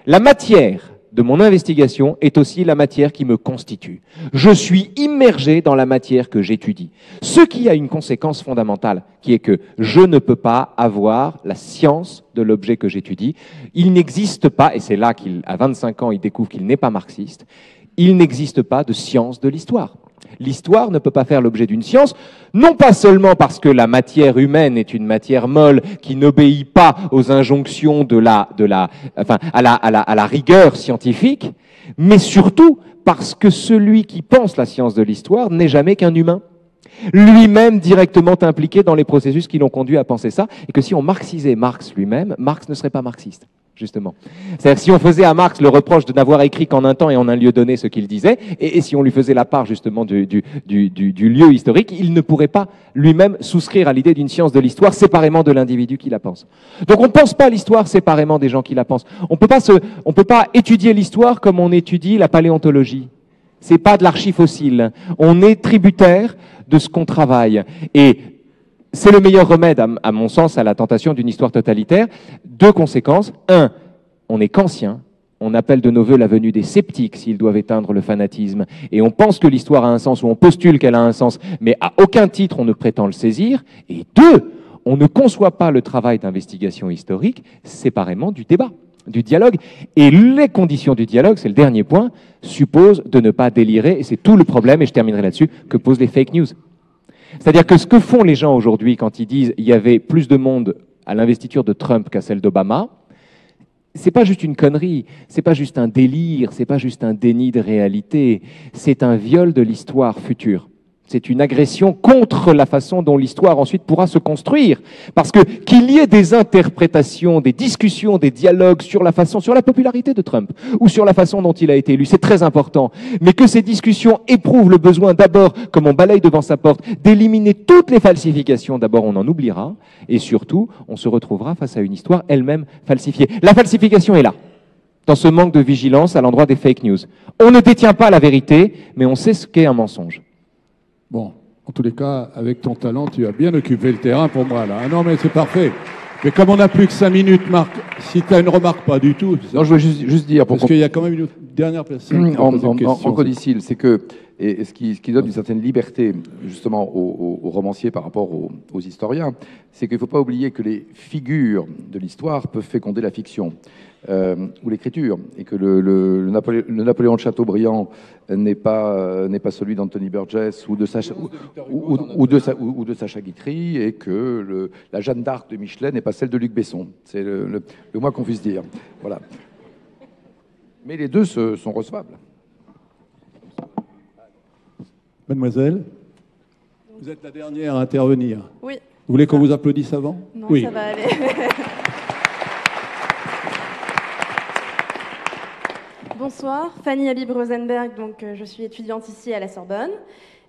la matière de mon investigation est aussi la matière qui me constitue. Je suis immergé dans la matière que j'étudie. Ce qui a une conséquence fondamentale, qui est que je ne peux pas avoir la science de l'objet que j'étudie. Il n'existe pas, et c'est là qu'à 25 ans, il découvre qu'il n'est pas marxiste, il n'existe pas de science de l'histoire. L'histoire ne peut pas faire l'objet d'une science, non pas seulement parce que la matière humaine est une matière molle qui n'obéit pas aux injonctions à la rigueur scientifique, mais surtout parce que celui qui pense la science de l'histoire n'est jamais qu'un humain, lui-même directement impliqué dans les processus qui l'ont conduit à penser ça, et que si on marxisait Marx lui-même, Marx ne serait pas marxiste. justement. C'est-à-dire si on faisait à Marx le reproche de n'avoir écrit qu'en un temps et en un lieu donné ce qu'il disait, et si on lui faisait la part justement du lieu historique, il ne pourrait pas lui-même souscrire à l'idée d'une science de l'histoire séparément de l'individu qui la pense. Donc on ne pense pas l'histoire séparément des gens qui la pensent. On peut pas étudier l'histoire comme on étudie la paléontologie. C'est pas de l'archi fossile. On est tributaire de ce qu'on travaille. Et c'est le meilleur remède, à mon sens, à la tentation d'une histoire totalitaire. Deux conséquences. Un, on est kantien. On appelle de nos voeux la venue des sceptiques s'ils doivent éteindre le fanatisme. Et on pense que l'histoire a un sens, ou on postule qu'elle a un sens, mais à aucun titre on ne prétend le saisir. Et deux, on ne conçoit pas le travail d'investigation historique séparément du débat, du dialogue. Et les conditions du dialogue, c'est le dernier point, supposent de ne pas délirer, et c'est tout le problème, et je terminerai là-dessus, que posent les fake news. C'est-à-dire que ce que font les gens aujourd'hui quand ils disent il y avait plus de monde à l'investiture de Trump qu'à celle d'Obama, c'est pas juste une connerie, c'est pas juste un délire, c'est pas juste un déni de réalité, c'est un viol de l'histoire future. C'est une agression contre la façon dont l'histoire ensuite pourra se construire. Parce que qu'il y ait des interprétations, des discussions, des dialogues sur la façon, sur la popularité de Trump, ou sur la façon dont il a été élu, c'est très important. Mais que ces discussions éprouvent le besoin d'abord, comme on balaye devant sa porte, d'éliminer toutes les falsifications, d'abord on en oubliera, et surtout on se retrouvera face à une histoire elle-même falsifiée. La falsification est là, dans ce manque de vigilance à l'endroit des fake news. On ne détient pas la vérité, mais on sait ce qu'est un mensonge. Bon, en tous les cas, avec ton talent, tu as bien occupé le terrain pour moi, là. Ah non, mais c'est parfait. Mais comme on n'a plus que 5 minutes, Marc, si tu as une remarque, pas du tout. Non, je voulais juste dire... Parce qu'il y a quand même une dernière personne qui a posé une question. En codicile, c'est que, et ce qui donne une certaine liberté, justement, aux romanciers par rapport aux historiens, c'est qu'il ne faut pas oublier que les figures de l'histoire peuvent féconder la fiction. Ou l'écriture, et que le Napoléon de Chateaubriand n'est pas celui d'Anthony Burgess ou de Sacha Guitry, et que la Jeanne d'Arc de Michelet n'est pas celle de Luc Besson. C'est le moins qu'on puisse dire. Voilà. Mais les deux sont recevables. Mademoiselle, vous êtes la dernière à intervenir. Oui. Vous voulez qu'on vous applaudisse avant? Non, oui. Ça va aller. Bonsoir, Fanny Habib-Rosenberg, donc je suis étudiante ici à la Sorbonne.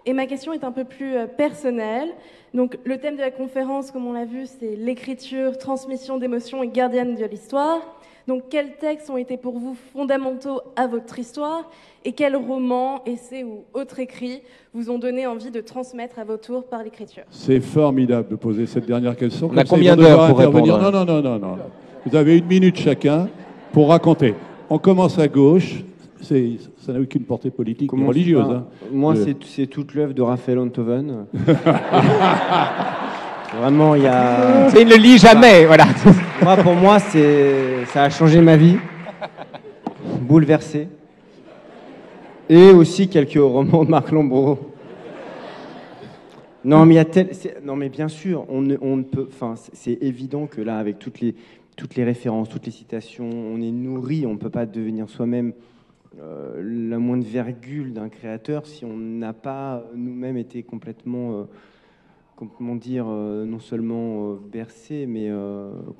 Et ma question est un peu plus personnelle. Donc le thème de la conférence, comme on l'a vu, c'est l'écriture, transmission d'émotions et gardienne de l'histoire. Donc quels textes ont été pour vous fondamentaux à votre histoire et quels romans, essais ou autres écrits vous ont donné envie de transmettre à votre tour par l'écriture? C'est formidable de poser cette dernière question. On a combien d'heures pour répondre? Non. Vous avez 1 minute chacun pour raconter. On commence à gauche. Ça n'a aucune portée politique ou religieuse. Hein. Moi, c'est toute l'œuvre de Raphaël Enthoven. Vraiment, il y a... Il ne lit jamais, voilà. Pour moi, ça a changé ma vie. Bouleversé. Et aussi quelques romans de Marc Lambron. Non, mais non, mais bien sûr, on ne peut... Enfin, c'est évident que là, avec toutes les références, toutes les citations, on est nourri, on ne peut pas devenir soi-même la moindre virgule d'un créateur si on n'a pas nous-mêmes été complètement, comment dire, non seulement bercé, mais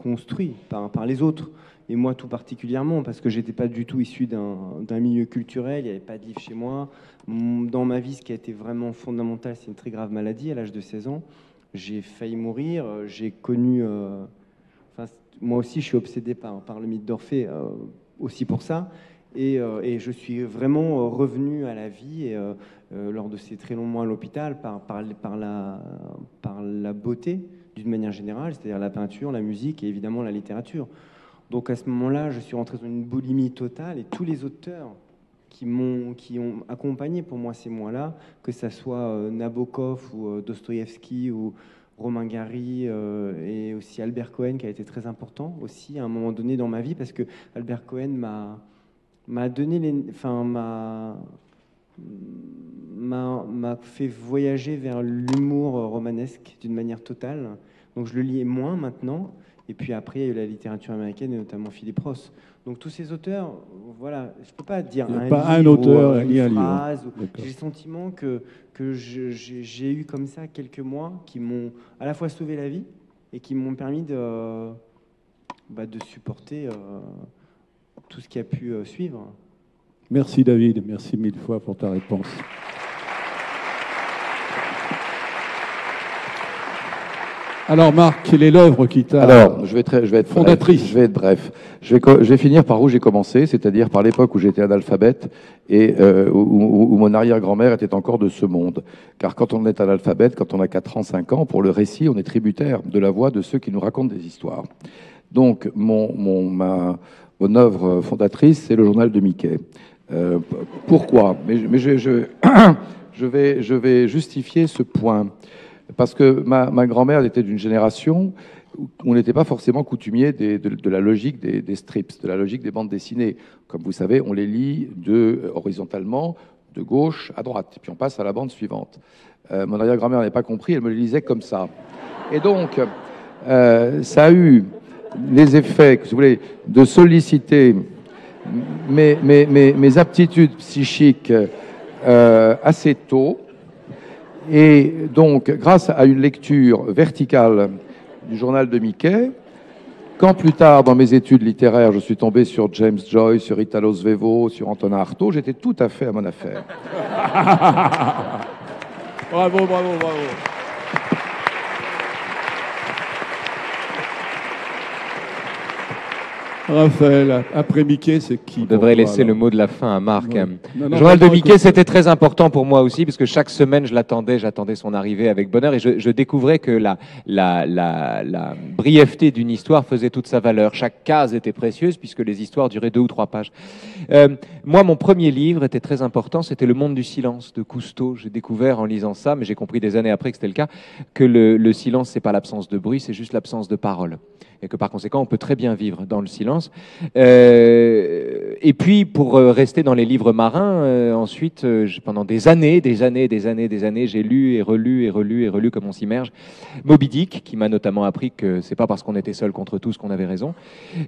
construit par les autres. Et moi tout particulièrement, parce que j'étais pas du tout issu d'un milieu culturel, il n'y avait pas de livre chez moi. Dans ma vie, ce qui a été vraiment fondamental, c'est une très grave maladie à l'âge de 16 ans. J'ai failli mourir, j'ai connu... moi aussi, je suis obsédé par le mythe d'Orphée, aussi pour ça. Et je suis vraiment revenu à la vie lors de ces très longs mois à l'hôpital par la beauté, d'une manière générale, c'est-à-dire la peinture, la musique et évidemment la littérature. Donc à ce moment-là, je suis rentré dans une boulimie totale et tous les auteurs qui ont accompagné pour moi ces mois-là, que ça soit Nabokov ou Dostoïevski ou Romain Gary et aussi Albert Cohen qui a été très important aussi à un moment donné dans ma vie parce que Albert Cohen m'a fait voyager vers l'humour romanesque d'une manière totale. Donc je le lis moins maintenant. Et puis après, il y a eu la littérature américaine, et notamment Philippe Roth. Donc tous ces auteurs, voilà, je ne peux pas dire un auteur ni un livre. J'ai le sentiment que j'ai eu comme ça quelques mois qui m'ont à la fois sauvé la vie et qui m'ont permis de supporter tout ce qui a pu suivre. Merci David, merci mille fois pour ta réponse. Alors Marc, quelle est l'œuvre qui t'a... Alors, je vais être fondatrice. Bref, je vais être bref. Je vais finir par où j'ai commencé, c'est-à-dire par l'époque où j'étais analphabète et où mon arrière-grand-mère était encore de ce monde. Car quand on est analphabète, quand on a 4 ans, 5 ans, pour le récit, on est tributaire de la voix de ceux qui nous racontent des histoires. Donc, mon œuvre fondatrice, c'est le journal de Mickey. Pourquoi ? Mais je vais justifier ce point. Parce que ma grand-mère était d'une génération où on n'était pas forcément coutumier de la logique des strips, de la logique des bandes dessinées. Comme vous savez, on les lit horizontalement, de gauche à droite, et puis on passe à la bande suivante. Mon arrière-grand-mère n'avait pas compris, elle me les lisait comme ça. Et donc, ça a eu les effets, si vous voulez, de solliciter mes aptitudes psychiques assez tôt. Et donc, grâce à une lecture verticale du journal de Mickey, quand plus tard, dans mes études littéraires, je suis tombé sur James Joyce, sur Italo Svevo, sur Antonin Artaud, j'étais tout à fait à mon affaire. Bravo, bravo, bravo. Raphaël, après Mickey, c'est qui? On devrait laisser le mot de la fin à Marc. Ouais. Le journal de Mickey, c'était très important pour moi aussi, parce que chaque semaine, j'attendais son arrivée avec bonheur, et je découvrais que la brièveté d'une histoire faisait toute sa valeur. Chaque case était précieuse, puisque les histoires duraient 2 ou 3 pages. Moi, mon premier livre était très important, c'était Le Monde du silence de Cousteau. J'ai découvert en lisant ça, mais j'ai compris des années après que c'était le cas, que le silence, c'est pas l'absence de bruit, c'est juste l'absence de parole. Et que par conséquent, on peut très bien vivre dans le silence. Et puis, pour rester dans les livres marins, ensuite, pendant des années, j'ai lu et relu comme on s'immerge. Moby Dick, qui m'a notamment appris que c'est pas parce qu'on était seul contre tous qu'on avait raison.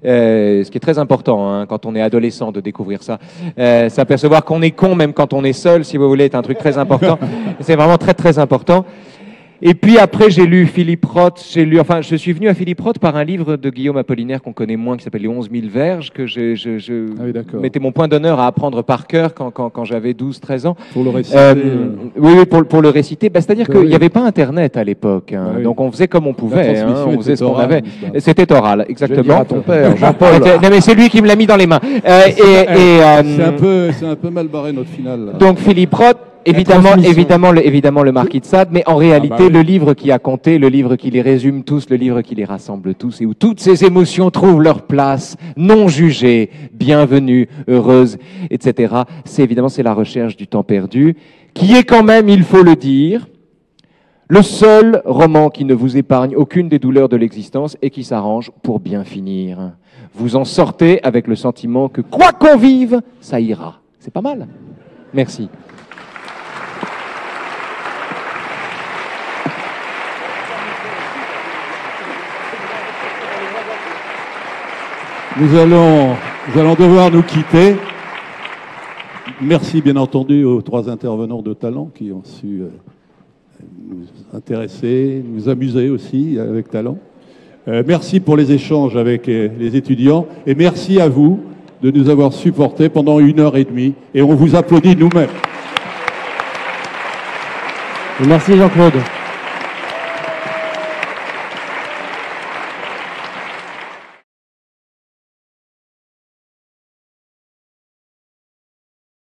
Ce qui est très important, hein, quand on est adolescent, de découvrir ça. S'apercevoir qu'on est con même quand on est seul, si vous voulez, est un truc très important. C'est vraiment très, très important. Et puis après, j'ai lu Philippe Roth. Je suis venu à Philippe Roth par un livre de Guillaume Apollinaire qu'on connaît moins, qui s'appelle Les 11 000 verges, que je mettais mon point d'honneur à apprendre par cœur quand j'avais 12-13 ans. Pour le réciter. Oui, pour le réciter. C'était-à-dire qu'il n'y avait pas Internet à l'époque, hein, donc on faisait comme on pouvait, on faisait ce qu'on avait. C'était oral, exactement. Je vais dire à ton père, Jean-Paul. Non, mais c'est lui qui me l'a mis dans les mains. C'est un peu mal barré notre finale. Là. Donc Philippe Roth. Évidemment, le Marquis de Sade, mais en réalité, le livre qui a compté, le livre qui les résume tous, le livre qui les rassemble tous, et où toutes ces émotions trouvent leur place, non jugées, bienvenues, heureuses, etc. C'est La Recherche du temps perdu, qui est quand même, il faut le dire, le seul roman qui ne vous épargne aucune des douleurs de l'existence et qui s'arrange pour bien finir. Vous en sortez avec le sentiment que, quoi qu'on vive, ça ira. C'est pas mal. Merci. Nous allons devoir nous quitter. Merci bien entendu aux 3 intervenants de talent qui ont su nous intéresser, nous amuser aussi avec talent. Merci pour les échanges avec les étudiants et merci à vous de nous avoir supportés pendant 1h30 et on vous applaudit nous-mêmes. Merci Jean-Claude.